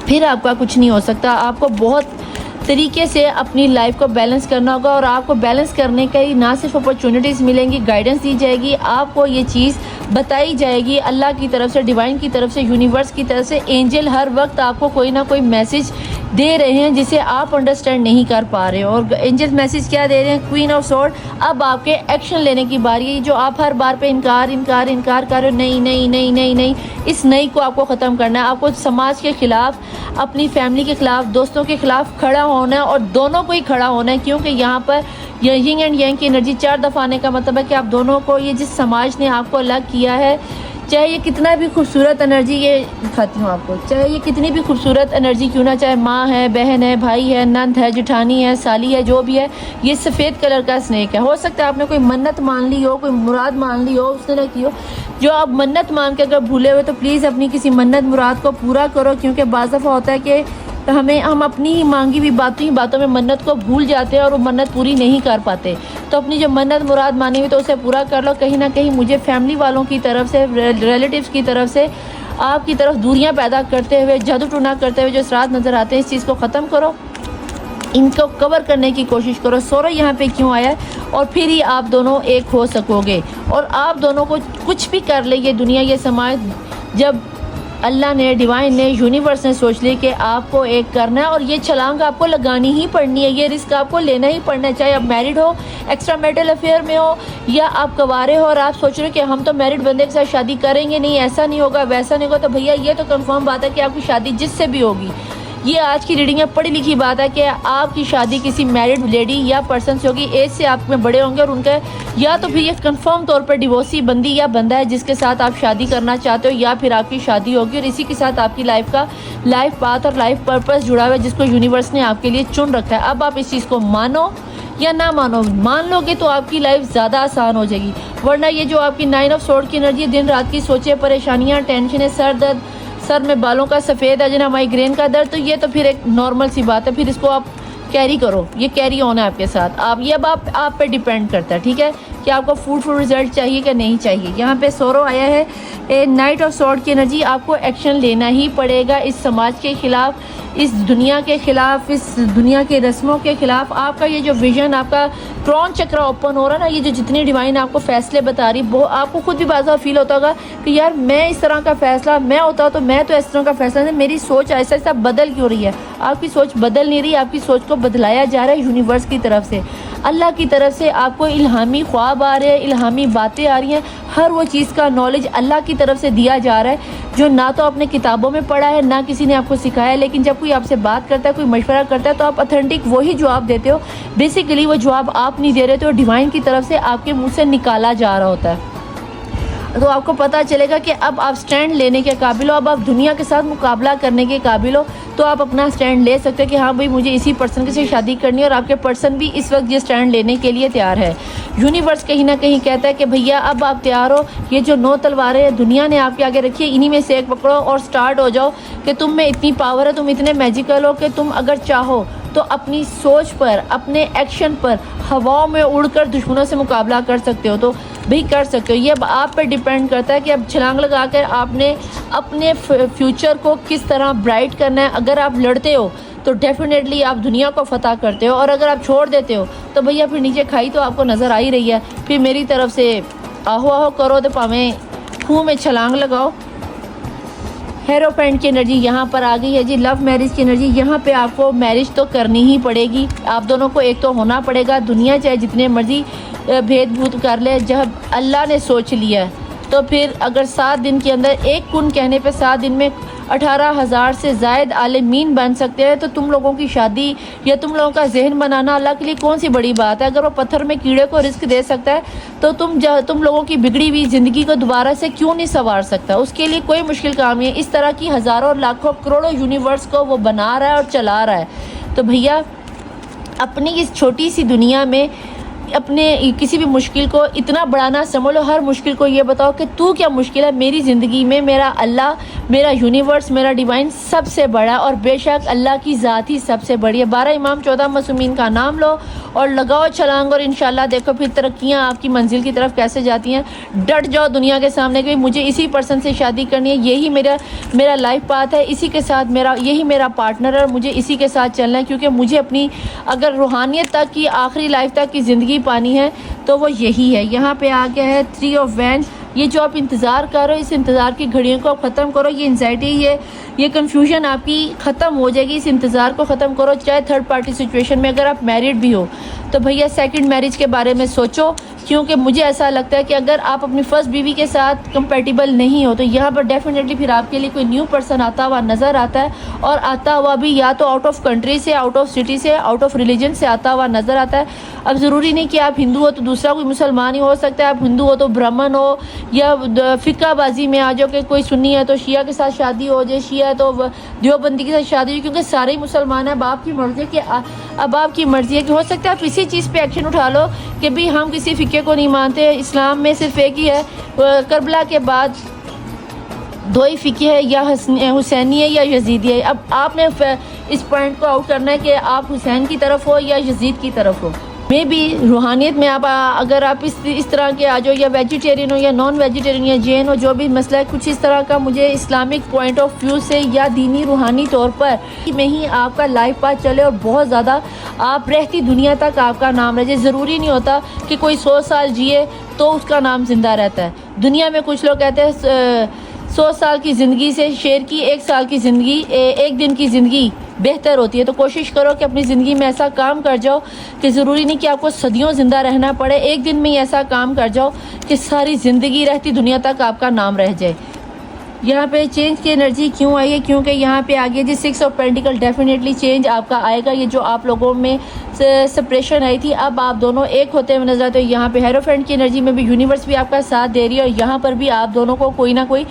फिर आपका कुछ नहीं हो सकता। आपको बहुत तरीके से अपनी लाइफ को बैलेंस करना होगा, और आपको बैलेंस करने की ना सिर्फ अपॉर्चुनिटीज़ मिलेंगी, गाइडेंस दी जाएगी, आपको ये चीज़ बताई जाएगी अल्लाह की तरफ से, डिवाइन की तरफ से, यूनिवर्स की तरफ से। एंजल हर वक्त आपको कोई ना कोई मैसेज दे रहे हैं जिसे आप अंडरस्टैंड नहीं कर पा रहे हो। और एंजल मैसेज क्या दे रहे हैं, क्वीन ऑफ स्वॉर्ड, अब आपके एक्शन लेने की बारी है। जो आप हर बार पे इनकार कर रहे हो, नहीं, इस नहीं को आपको ख़त्म करना है। आपको समाज के ख़िलाफ़, अपनी फैमिली के ख़िलाफ़, दोस्तों के ख़िलाफ़ खड़ा होना है, और दोनों को ही खड़ा होना है। क्योंकि यहाँ पर यिंग एंड यांग की एनर्जी 4 दफ़ा आने का मतलब है कि आप दोनों को, ये जिस समाज ने आपको अलग किया है, चाहे ये कितना भी खूबसूरत एनर्जी, ये दिखाती हूँ आपको, चाहे ये कितनी भी खूबसूरत एनर्जी क्यों ना, चाहे माँ है, बहन है, भाई है, नंद है, जेठानी है, साली है, जो भी है, ये सफ़ेद कलर का स्नेक है। हो सकता है आपने कोई मन्नत मान ली हो, कोई मुराद मान ली हो, उसने ना की हो। जो आप मन्नत मान के अगर भूले हुए, तो प्लीज़ अपनी किसी मन्नत मुराद को पूरा करो, क्योंकि बाज़ दफ़ा होता है कि हम अपनी ही मांगी हुई बातों में मन्नत को भूल जाते हैं और वो मन्नत पूरी नहीं कर पाते। तो अपनी जो मन्नत मुराद मानी हुई तो उसे पूरा कर लो। कहीं ना कहीं मुझे फैमिली वालों की तरफ से, रिलेटिव्स की तरफ से आपकी तरफ दूरियां पैदा करते हुए, जादू टूना करते हुए जो असरात नज़र आते हैं, इस चीज़ को ख़त्म करो, इनको कवर करने की कोशिश करो। सोरो यहाँ पे क्यों आया है, और फिर ही आप दोनों एक हो सकोगे। और आप दोनों को कुछ भी कर ले ये दुनिया, ये समाज, जब अल्लाह ने, डिवाइन ने, यूनिवर्स ने सोच ली कि आपको एक करना है, और ये छलांग आपको लगानी ही पड़नी है, ये रिस्क आपको लेना ही पड़ना है। चाहे आप मैरिड हो, एक्स्ट्रा मैरिटल अफेयर में हो, या आप कवारे हो और आप सोच रहे हो कि हम तो मैरिड बंदे के साथ शादी करेंगे नहीं, ऐसा नहीं होगा, वैसा नहीं होगा, तो भैया ये तो कंफर्म बात है कि आपकी शादी जिससे भी होगी, ये आज की रीडिंग है, पढ़ी लिखी बात है कि आपकी शादी किसी मैरिड लेडी या पर्सन से होगी, एज से आप में बड़े होंगे, और उनका या तो फिर ये कंफर्म तौर पर डिवोर्सी बंदी या बंदा है जिसके साथ आप शादी करना चाहते हो, या फिर आपकी शादी होगी और इसी के साथ आपकी लाइफ का लाइफ पाथ और लाइफ पर्पस जुड़ा हुआ है, जिसको यूनिवर्स ने आपके लिए चुन रखा है। अब आप इस चीज़ को मानो या ना मानो, मान लोगे तो आपकी लाइफ ज़्यादा आसान हो जाएगी, वरना ये जो आपकी 9 ऑफ स्वॉर्ड की एनर्जी, दिन रात की सोचे, परेशानियाँ, टेंशन, सर दर्द, सर में बालों का सफ़ेद है जना, माइग्रेन का दर्द, तो ये तो फिर एक नॉर्मल सी बात है, फिर इसको आप कैरी करो, ये कैरी होना है आपके साथ। आप ये अब आप पे डिपेंड करता है, ठीक है, कि आपको फूड रिजल्ट चाहिए कि नहीं चाहिए। यहाँ पे सोरो आया है, नाइट ऑफ स्वॉर्ड की एनर्जी, आपको एक्शन लेना ही पड़ेगा इस समाज के ख़िलाफ़, इस दुनिया के ख़िलाफ़, इस दुनिया के रस्मों के ख़िलाफ़। आपका ये जो विज़न, आपका क्रॉन चक्र ओपन हो रहा है ना, ये जो जितनी डिवाइन आपको फ़ैसले बता रही, वो आपको खुद भी बाज़ा फील होता होगा कि यार मैं इस तरह का फ़ैसला मैं होता तो मैं तो इस तरह का फ़ैसला, मेरी सोच ऐसा ऐसा बदल क्यों रही है। आपकी सोच बदल नहीं रही, आपकी सोच को बदलाया जा रहा है यूनिवर्स की तरफ से, अल्लाह की तरफ से आपको इल्हामी ख्वाब आ रहे हैं, इल्हामी बातें आ रही हैं। हर वो चीज़ का नॉलेज अल्लाह की तरफ से दिया जा रहा है जो ना तो आपने किताबों में पढ़ा है, ना किसी ने आपको सिखाया है। लेकिन जब कोई आपसे बात करता है, कोई मशवरा करता है, तो आप ऑथेंटिक वही जवाब देते हो। बेसिकली वो जवाब आप नहीं दे रहे थे, डिवाइन की तरफ से आपके मुँह से निकाला जा रहा होता है। तो आपको पता चलेगा कि अब आप स्टैंड लेने के काबिल हो, अब आप दुनिया के साथ मुकाबला करने के काबिल हो। तो आप अपना स्टैंड ले सकते हो कि हाँ भाई मुझे इसी पर्सन के से शादी करनी है, और आपके पर्सन भी इस वक्त ये स्टैंड लेने के लिए तैयार है। यूनिवर्स कहीं ना कहीं कहता है कि भैया अब आप तैयार हो, ये जो 9 तलवारें दुनिया ने आपके आगे रखी है, इन्हीं में से एक पकड़ो और स्टार्ट हो जाओ कि तुम में इतनी पावर है, तुम इतने मैजिकल हो कि तुम अगर चाहो तो अपनी सोच पर, अपने एक्शन पर हवाओं में उड़कर दुश्मनों से मुकाबला कर सकते हो। तो भी कर सकते हो। ये अब आप पर डिपेंड करता है कि अब छलांग लगाकर आपने अपने फ्यूचर को किस तरह ब्राइट करना है। अगर आप लड़ते हो तो डेफिनेटली आप दुनिया को फतह करते हो, और अगर आप छोड़ देते हो तो भैया फिर नीचे खाई तो आपको नज़र आ ही रही है। फिर मेरी तरफ से आहो आहो करो तो भावें खूह में छलांग लगाओ। हेरोफेंट की एनर्जी यहाँ पर आ गई है जी। लव मैरिज की एनर्जी, यहाँ पे आपको मैरिज तो करनी ही पड़ेगी। आप दोनों को एक तो होना पड़ेगा। दुनिया चाहे जितने मर्जी भेदभूत कर ले, जब अल्लाह ने सोच लिया तो फिर अगर 7 दिन के अंदर एक कुन कहने पे 7 दिन में 18,000 से ज़ायद आलमीन बन सकते हैं, तो तुम लोगों की शादी या तुम लोगों का जहन बनाना अल्लाह के लिए कौन सी बड़ी बात है। अगर वो पत्थर में कीड़े को रिस्क दे सकता है तो तुम लोगों की बिगड़ी हुई ज़िंदगी को दोबारा से क्यों नहीं संवार सकता। उसके लिए कोई मुश्किल काम नहीं है। इस तरह की हज़ारों लाखों करोड़ों यूनिवर्स को वो बना रहा है और चला रहा है। तो भैया अपनी इस छोटी सी दुनिया में अपने किसी भी मुश्किल को इतना बड़ा ना समझ लो। हर मुश्किल को ये बताओ कि तू क्या मुश्किल है, मेरी ज़िंदगी में मेरा अल्लाह, मेरा यूनिवर्स, मेरा डिवाइन सबसे बड़ा, और बेशक अल्लाह की ज़ात ही सबसे बड़ी है। 12 इमाम 14 मासूमीन का नाम लो और लगाओ छलांग, और इंशाल्लाह देखो फिर तरक्कियाँ आपकी मंजिल की तरफ कैसे जाती हैं। डट जाओ दुनिया के सामने कि मुझे इसी पर्सन से शादी करनी है, यही मेरा लाइफ पाथ है, इसी के साथ यही मेरा पार्टनर है और मुझे इसी के साथ चलना है। क्योंकि मुझे अपनी अगर रूहानियत तक की, आखिरी लाइफ तक की ज़िंदगी पानी है तो वो यही है। यहाँ पे आ गया है 3 ऑफ वैंड। ये जो आप इंतज़ार करो, इस इंतज़ार की घड़ियों को आप ख़त्म करो। ये एंजाइटी, ये कन्फ्यूजन आपकी ख़त्म हो जाएगी। इस इंतज़ार को ख़त्म करो। चाहे थर्ड पार्टी सिचुएशन में अगर आप मैरिड भी हो तो भैया सेकंड मैरिज के बारे में सोचो। क्योंकि मुझे ऐसा लगता है कि अगर आप अपनी फर्स्ट बीवी के साथ कंपेटिबल नहीं हो तो यहाँ पर डेफिनेटली फिर आपके लिए कोई न्यू पर्सन आता हुआ नज़र आता है, और आता हुआ भी या तो आउट ऑफ कंट्री से, आउट ऑफ सिटी से, आउट ऑफ रिलीजन से आता हुआ नज़र आता है। अब ज़रूरी नहीं कि आप हिंदू हो तो दूसरा कोई मुसलमान ही हो सकता है, आप हिंदू हो तो ब्राह्मण हो, या फ़िकाबाजी में आ जाओ कि कोई सुन्नी है तो शिया के साथ शादी हो जाए, शिया है तो देवबंदी के साथ शादी हो, क्योंकि सारे ही मुसलमान हैं। अब आपकी मर्ज़ी कि अब आपकी मर्ज़ी है कि हो सकता है आप इसी चीज़ पे एक्शन उठा लो कि भाई हम किसी फ़िके को नहीं मानते, इस्लाम में सिर्फ एक ही है, करबला के बाद 2 ही फ़िके है, या हुसैनी है या यजीदी है। अब आपने इस पॉइंट को आउट करना है कि आप हुसैन की तरफ हो या यजीद की तरफ हो। मे भी रूहानियत में आप अगर आप इस तरह के आ जाओ, या वेजिटेरियन हो या नॉन वेजिटेरियन या जैन हो, जो भी मसला है कुछ इस तरह का, मुझे इस्लामिक पॉइंट ऑफ व्यू से या दीनी रूहानी तौर पर में ही आपका लाइफ पाथ चले और बहुत ज़्यादा आप रहती दुनिया तक आपका नाम रह जाए। ज़रूरी नहीं होता कि कोई 100 साल जिए तो उसका नाम ज़िंदा रहता है। दुनिया में कुछ लोग कहते हैं 100 साल की ज़िंदगी से शेर की 1 साल की ज़िंदगी, 1 दिन की ज़िंदगी बेहतर होती है। तो कोशिश करो कि अपनी ज़िंदगी में ऐसा काम कर जाओ कि ज़रूरी नहीं कि आपको सदियों ज़िंदा रहना पड़े, 1 दिन में ही ऐसा काम कर जाओ कि सारी ज़िंदगी रहती दुनिया तक आपका नाम रह जाए। यहाँ पे चेंज की एनर्जी क्यों आई है? क्योंकि यहाँ पे आ गया जी 6 ऑफ पेंटिकल। डेफिनेटली चेंज आपका आएगा। ये जो आप लोगों में सेपरेशन आई थी, अब आप दोनों एक होते हुए नजर आते हो। यहाँ पे हेरोफेंट की एनर्जी में भी यूनिवर्स भी आपका साथ दे रही है, और यहाँ पर भी आप दोनों को कोई ना कोई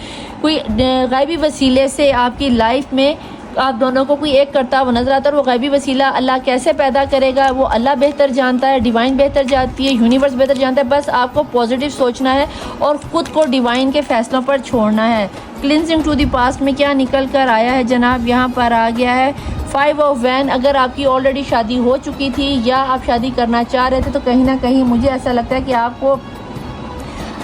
गायबी वसीले से आपकी लाइफ में आप दोनों को कोई एक करता हुआ नजर आता है। वो गायबी वसीला अल्लाह कैसे पैदा करेगा वो अल्लाह बेहतर जानता है, डिवाइन बेहतर जानती है, यूनिवर्स बेहतर जानता है। बस आपको पॉजिटिव सोचना है और ख़ुद को डिवाइन के फैसलों पर छोड़ना है। क्लिनजिंग टू द पास्ट में क्या निकल कर आया है जनाब? यहाँ पर आ गया है 5 ऑफ वैन। अगर आपकी ऑलरेडी शादी हो चुकी थी या आप शादी करना चाह रहे थे तो कहीं ना कहीं मुझे ऐसा लगता है कि आपको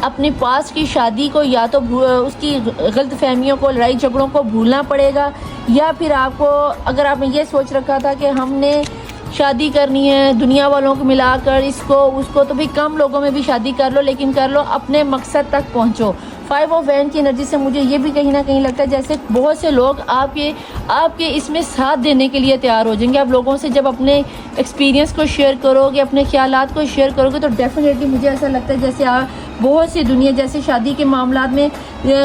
अपने पास की शादी को या तो उसकी गलत फहमियों को, लड़ाई झगड़ों को भूलना पड़ेगा, या फिर आपको, अगर आपने ये सोच रखा था कि हमने शादी करनी है दुनिया वालों को मिलाकर इसको उसको, तो भाई कम लोगों में भी शादी कर लो, लेकिन कर लो अपने मकसद तक पहुँचो। 5 ऑफ वैन की एनर्जी से मुझे ये भी कहीं ना कहीं लगता है जैसे बहुत से लोग आपके इसमें साथ देने के लिए तैयार हो जाएंगे। आप लोगों से जब अपने एक्सपीरियंस को शेयर करोगे, अपने ख्यालात को शेयर करोगे, तो डेफिनेटली मुझे ऐसा लगता है जैसे आप बहुत सी दुनिया, जैसे शादी के मामलात में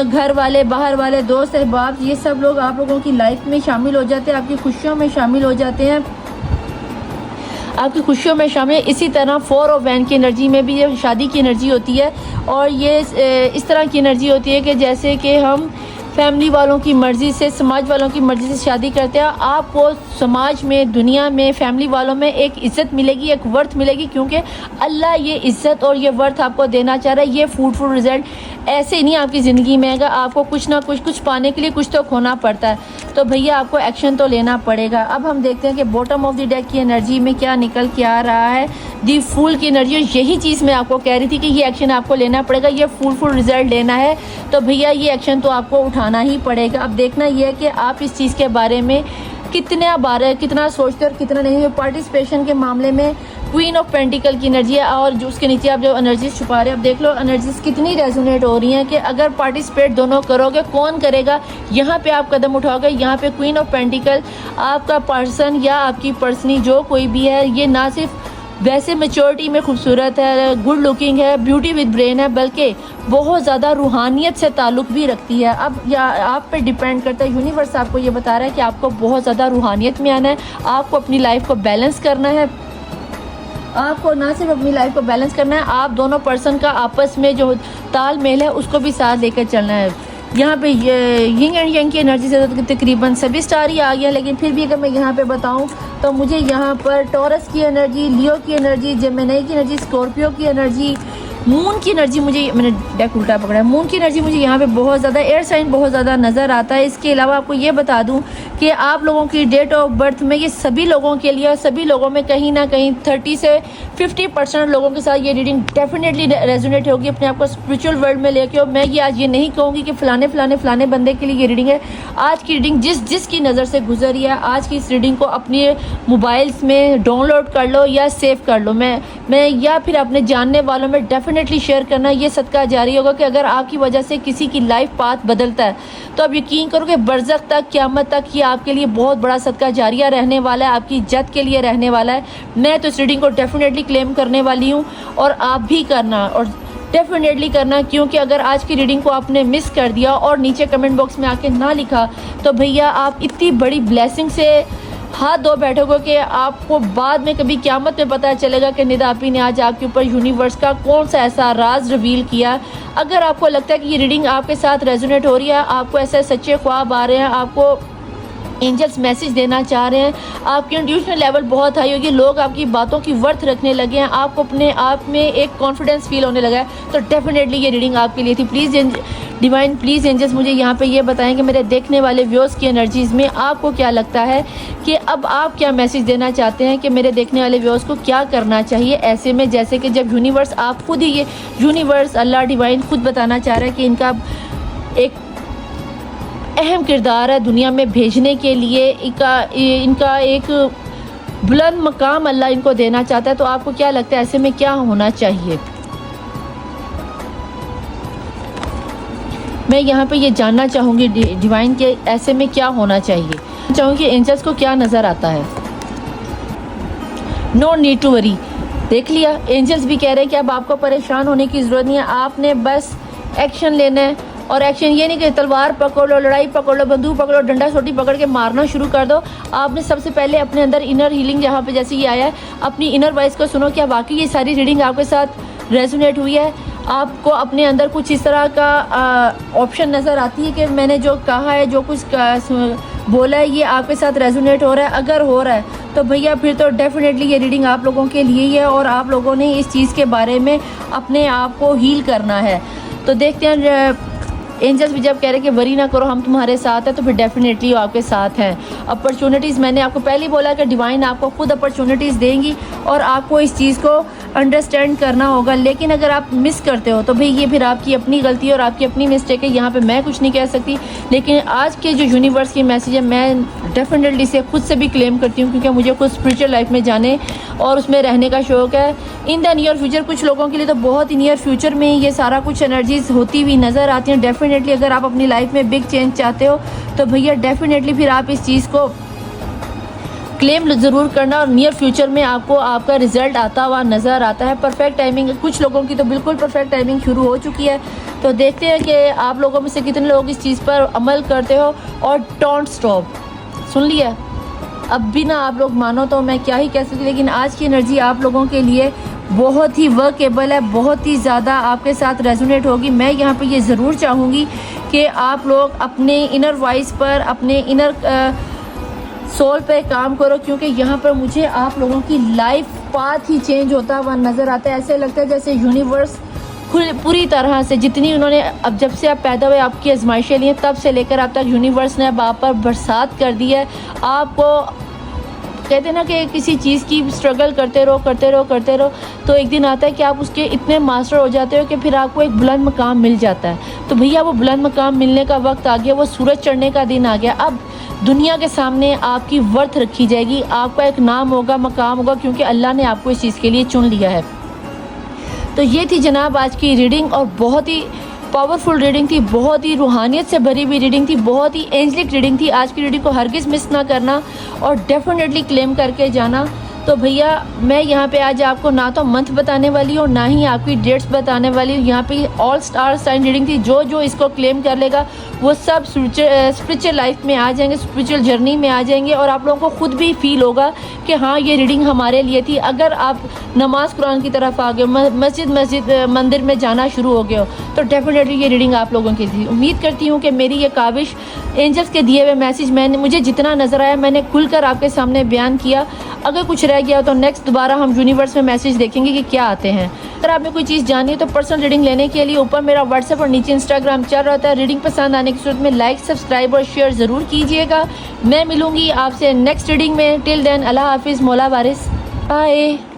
घर वाले, बाहर वाले, दोस्त, अहबाब, ये सब लोग आप लोगों की लाइफ में शामिल हो जाते हैं, आपकी खुशियों में शामिल हो जाते हैं, आपकी खुशियों में शामिल। इसी तरह 4 ऑफ वैन की एनर्जी में भी ये शादी की एनर्जी होती है, और ये इस तरह की एनर्जी होती है कि जैसे कि हम फैमिली वालों की मर्ज़ी से, समाज वालों की मर्ज़ी से शादी करते हैं। आपको समाज में, दुनिया में, फैमिली वालों में एक इज़्ज़त मिलेगी, एक वर्थ मिलेगी, क्योंकि अल्लाह ये इज़्ज़त और ये वर्थ आपको देना चाह रहा है। ये फ्रूटफुल रिज़ल्ट ऐसे ही नहीं आपकी ज़िंदगी में आएगा, आपको कुछ ना कुछ पाने के लिए कुछ तो खोना पड़ता है। तो भैया आपको एक्शन तो लेना पड़ेगा। अब हम देखते हैं कि बॉटम ऑफ द डेक की एनर्जी में क्या निकल के आ रहा है। दी फूल की एनर्जी, और यही चीज़ मैं आपको कह रही थी कि ये एक्शन आपको लेना पड़ेगा, ये फुल रिजल्ट लेना है, तो भैया ये एक्शन तो आपको उठाना ही पड़ेगा। अब देखना ये है कि आप इस चीज़ के बारे में कितना सोचते और कितना नहीं। पार्टिसिपेशन के मामले में क्वीन ऑफ पेंटिकल की एनर्जी है, और जो उसके नीचे आप जो एनर्जीज छुपा रहे हैं, अब देख लो एनर्जीज कितनी रेजोनेट हो रही हैं कि अगर पार्टिसिपेट दोनों करोगे, कौन करेगा, यहाँ पे आप कदम उठाओगे। यहाँ पे क्वीन ऑफ पेंटिकल, आपका पर्सन या आपकी पर्सनी जो कोई भी है, ये ना सिर्फ वैसे मैच्योरिटी में खूबसूरत है, गुड लुकिंग है, ब्यूटी विद ब्रेन है, बल्कि बहुत ज़्यादा रूहानियत से ताल्लुक़ भी रखती है। अब या आप पे डिपेंड करता है, यूनिवर्स आपको ये बता रहा है कि आपको बहुत ज़्यादा रूहानियत में आना है, आपको अपनी लाइफ को बैलेंस करना है। आपको ना सिर्फ अपनी लाइफ को बैलेंस करना है, आप दोनों पर्सन का आपस में जो तालमेल है उसको भी साथ लेकर चलना है। यहाँ पे यिंग एंड यंग की एनर्जी से तो तकरीबन सभी स्टार ही आ गया, लेकिन फिर भी अगर मैं यहाँ पे बताऊँ तो मुझे यहाँ पर टॉरस की एनर्जी, लियो की एनर्जी, जेमिनी की एनर्जी, स्कॉर्पियो की एनर्जी, मून की एनर्जी, मुझे मैंने डेक उल्टा पकड़ा है, मून की एनर्जी मुझे यहाँ पे बहुत ज़्यादा, एयर साइन बहुत ज़्यादा नज़र आता है। इसके अलावा आपको ये बता दूँ कि आप लोगों की डेट ऑफ बर्थ में ये सभी लोगों के लिए, सभी लोगों में कहीं ना कहीं 30 से 50% लोगों के साथ ये रीडिंग डेफिनेटली रेजोनेट होगी। अपने आप को स्पिरिचुअल वर्ल्ड में लेके हो। मैं ये आज ये नहीं कहूँगी कि फ़लाने बंदे के लिए ये रीडिंग है। आज की रीडिंग जिसकी नज़र से गुजरी है, आज की इस रीडिंग को अपने मोबाइल्स में डाउनलोड कर लो या सेव कर लो, मैं या फिर अपने जानने वालों में डेफिनेटली शेयर करना। ये सदका जारी होगा कि अगर आपकी वजह से किसी की लाइफ पाथ बदलता है तो आप यकीन करो कि बरज़ख तक, क़यामत तक ये आपके लिए बहुत बड़ा सदका जारिया रहने वाला है, आपकी इज्जत के लिए रहने वाला है। मैं तो इस रीडिंग को डेफिनेटली क्लेम करने वाली हूँ, और आप भी करना, और डेफिनेटली करना, क्योंकि अगर आज की रीडिंग को आपने मिस कर दिया और नीचे कमेंट बॉक्स में आके ना लिखा, तो भैया आप इतनी बड़ी ब्लेसिंग से हाथ धो बैठोगे कि आपको बाद में कभी क़यामत में पता चलेगा कि निदा आपी ने आज आपके ऊपर यूनिवर्स का कौन सा ऐसा राज रिवील किया। अगर आपको लगता है कि ये रीडिंग आपके साथ रेजोनेट हो रही है, आपको ऐसे सच्चे ख्वाब आ रहे हैं, आपको एंजल्स मैसेज देना चाह रहे हैं, आपकी इंट्यूशन लेवल बहुत हाई होगी, लोग आपकी बातों की वर्थ रखने लगे हैं, आपको अपने आप में एक कॉन्फिडेंस फील होने लगा है, तो डेफिनेटली ये रीडिंग आपके लिए थी। प्लीज़ डिवाइन, प्लीज़ एंजल्स मुझे यहाँ पे ये बताएं कि मेरे देखने वाले व्यूअर्स की एनर्जीज़ में आपको क्या लगता है कि अब आप क्या मैसेज देना चाहते हैं कि मेरे देखने वाले व्यूअर्स को क्या करना चाहिए ऐसे में, जैसे कि जब यूनिवर्स, आप खुद ही ये यूनिवर्स, अल्लाह, डिवाइन खुद बताना चाह रहा है कि इनका एक अहम किरदार है दुनिया में भेजने के लिए, इनका एक बुलंद मकाम अल्लाह इनको देना चाहता है, तो आपको क्या लगता है ऐसे में क्या होना चाहिए? मैं यहाँ पे ये जानना चाहूँगी डिवाइन के ऐसे में क्या होना चाहिए, चाहूँगी एंजल्स को क्या नज़र आता है। नो नीड टू वरी, देख लिया, एंजल्स भी कह रहे हैं कि अब आपको परेशान होने की ज़रूरत नहीं है, आपने बस एक्शन लेना है। और एक्शन ये नहीं कि तलवार पकड़ लो, लड़ाई पकड़ लो, बंदूक पकड़ लो, डंडा सोटी पकड़ के मारना शुरू कर दो। आपने सबसे पहले अपने अंदर इनर हीलिंग, जहाँ पे जैसे ये आया है, अपनी इनर वॉइस को सुनो। क्या वाकई ये सारी रीडिंग आपके साथ रेजोनेट हुई है? आपको अपने अंदर कुछ इस तरह का ऑप्शन नज़र आती है कि मैंने जो कहा है, जो कुछ बोला है, ये आपके साथ रेजोनेट हो रहा है? अगर हो रहा है तो भैया फिर तो डेफिनेटली ये रीडिंग आप लोगों के लिए ही है, और आप लोगों ने इस चीज़ के बारे में अपने आप को हील करना है। तो देखते हैं, एंजल्स भी जब कह रहे हैं कि वरी ना करो, हम तुम्हारे साथ हैं, तो फिर डेफिनेटली वो आपके साथ हैं। अपॉर्चुनिटीज़, मैंने आपको पहले ही बोला कि डिवाइन आपको खुद अपॉर्चुनिटीज़ देंगी और आपको इस चीज़ को अंडरस्टैंड करना होगा। लेकिन अगर आप मिस करते हो तो भाई ये फिर आपकी अपनी गलती है और आपकी अपनी मिस्टेक है, यहाँ पे मैं कुछ नहीं कह सकती। लेकिन आज के जो यूनिवर्स की मैसेज है मैं डेफिनेटली इसे खुद से भी क्लेम करती हूँ, क्योंकि मुझे खुद स्पिरिचुअल लाइफ में जाने और उसमें रहने का शौक़ है। इन द नियर फ्यूचर, कुछ लोगों के लिए तो बहुत ही नियर फ्यूचर में ये सारा कुछ एनर्जीज होती हुई नज़र आती हैं। डेफिनेटली अगर आप अपनी लाइफ में बिग चेंज चाहते हो तो भैया डेफिनेटली फिर आप इस चीज़ को क्लेम ज़रूर करना, और नियर फ्यूचर में आपको आपका रिज़ल्ट आता हुआ नज़र आता है। परफेक्ट टाइमिंग, कुछ लोगों की तो बिल्कुल परफेक्ट टाइमिंग शुरू हो चुकी है। तो देखते हैं कि आप लोगों में से कितने लोग इस चीज़ पर अमल करते हो। और डोंट स्टॉप, सुन लिया। अब भी ना आप लोग मानो तो मैं क्या ही कह सकती, लेकिन आज की एनर्जी आप लोगों के लिए बहुत ही वर्केबल है, बहुत ही ज़्यादा आपके साथ रेजोनेट होगी। मैं यहाँ पे ये ज़रूर चाहूँगी कि आप लोग अपने इनर वॉइस पर, अपने इनर सोल पे काम करो, क्योंकि यहाँ पर मुझे आप लोगों की लाइफ पाथ ही चेंज होता हुआ नज़र आता है। ऐसे लगता है जैसे यूनिवर्स पूरी तरह से, जितनी उन्होंने अब जब से आप पैदा हुए आपकी आजमाइशें ली हैं तब से लेकर अब तक यूनिवर्स ने अब आप पर बरसात कर दी है। आपको कहते हैं ना कि किसी चीज़ की स्ट्रगल करते रहो तो एक दिन आता है कि आप उसके इतने मास्टर हो जाते हो कि फिर आपको एक बुलंद मकाम मिल जाता है। तो भैया वो बुलंद मकाम मिलने का वक्त आ गया, वो सूरज चढ़ने का दिन आ गया। अब दुनिया के सामने आपकी वर्थ रखी जाएगी, आपका एक नाम होगा, मकाम होगा, क्योंकि अल्लाह ने आपको इस चीज़ के लिए चुन लिया है। तो ये थी जनाब आज की रीडिंग, और बहुत ही पावरफुल रीडिंग थी, बहुत ही रूहानियत से भरी हुई रीडिंग थी, बहुत ही एंजलिक रीडिंग थी। आज की रीडिंग को हरगिज़ मिस ना करना और डेफिनेटली क्लेम करके जाना। तो भैया मैं यहाँ पे आज आपको ना तो मंथ बताने वाली हूँ, ना ही आपकी डेट्स बताने वाली हूँ। यहाँ पे ऑल स्टार साइन रीडिंग थी। जो जो इसको क्लेम कर लेगा वो सब स्पिरिचुअल लाइफ में आ जाएंगे, स्पिरिचुअल जर्नी में आ जाएंगे, और आप लोगों को खुद भी फील होगा कि हाँ ये रीडिंग हमारे लिए थी। अगर आप नमाज कुरान की तरफ आ गए, मंदिर में जाना शुरू हो गए हो, तो डेफिनेटली ये रीडिंग आप लोगों की थी। उम्मीद करती हूँ कि मेरी ये काविश, एंजल्स के दिए हुए मैसेज मुझे जितना नज़र आया मैंने खुलकर आपके सामने बयान किया। अगर कुछ रह गया तो नेक्स्ट दोबारा हम यूनिवर्स में मैसेज देखेंगे कि क्या आते हैं। अगर आपने कोई चीज़ जानी है तो पर्सनल रीडिंग लेने के लिए ऊपर मेरा व्हाट्सएप और नीचे इंस्टाग्राम चल रहा था। रीडिंग पसंद आने की सूरत में लाइक, सब्सक्राइब और शेयर ज़रूर कीजिएगा। मैं मिलूंगी आपसे नेक्स्ट रीडिंग में। टिल देन अल्लाह हाफिज़, मौला वारिस, बाय।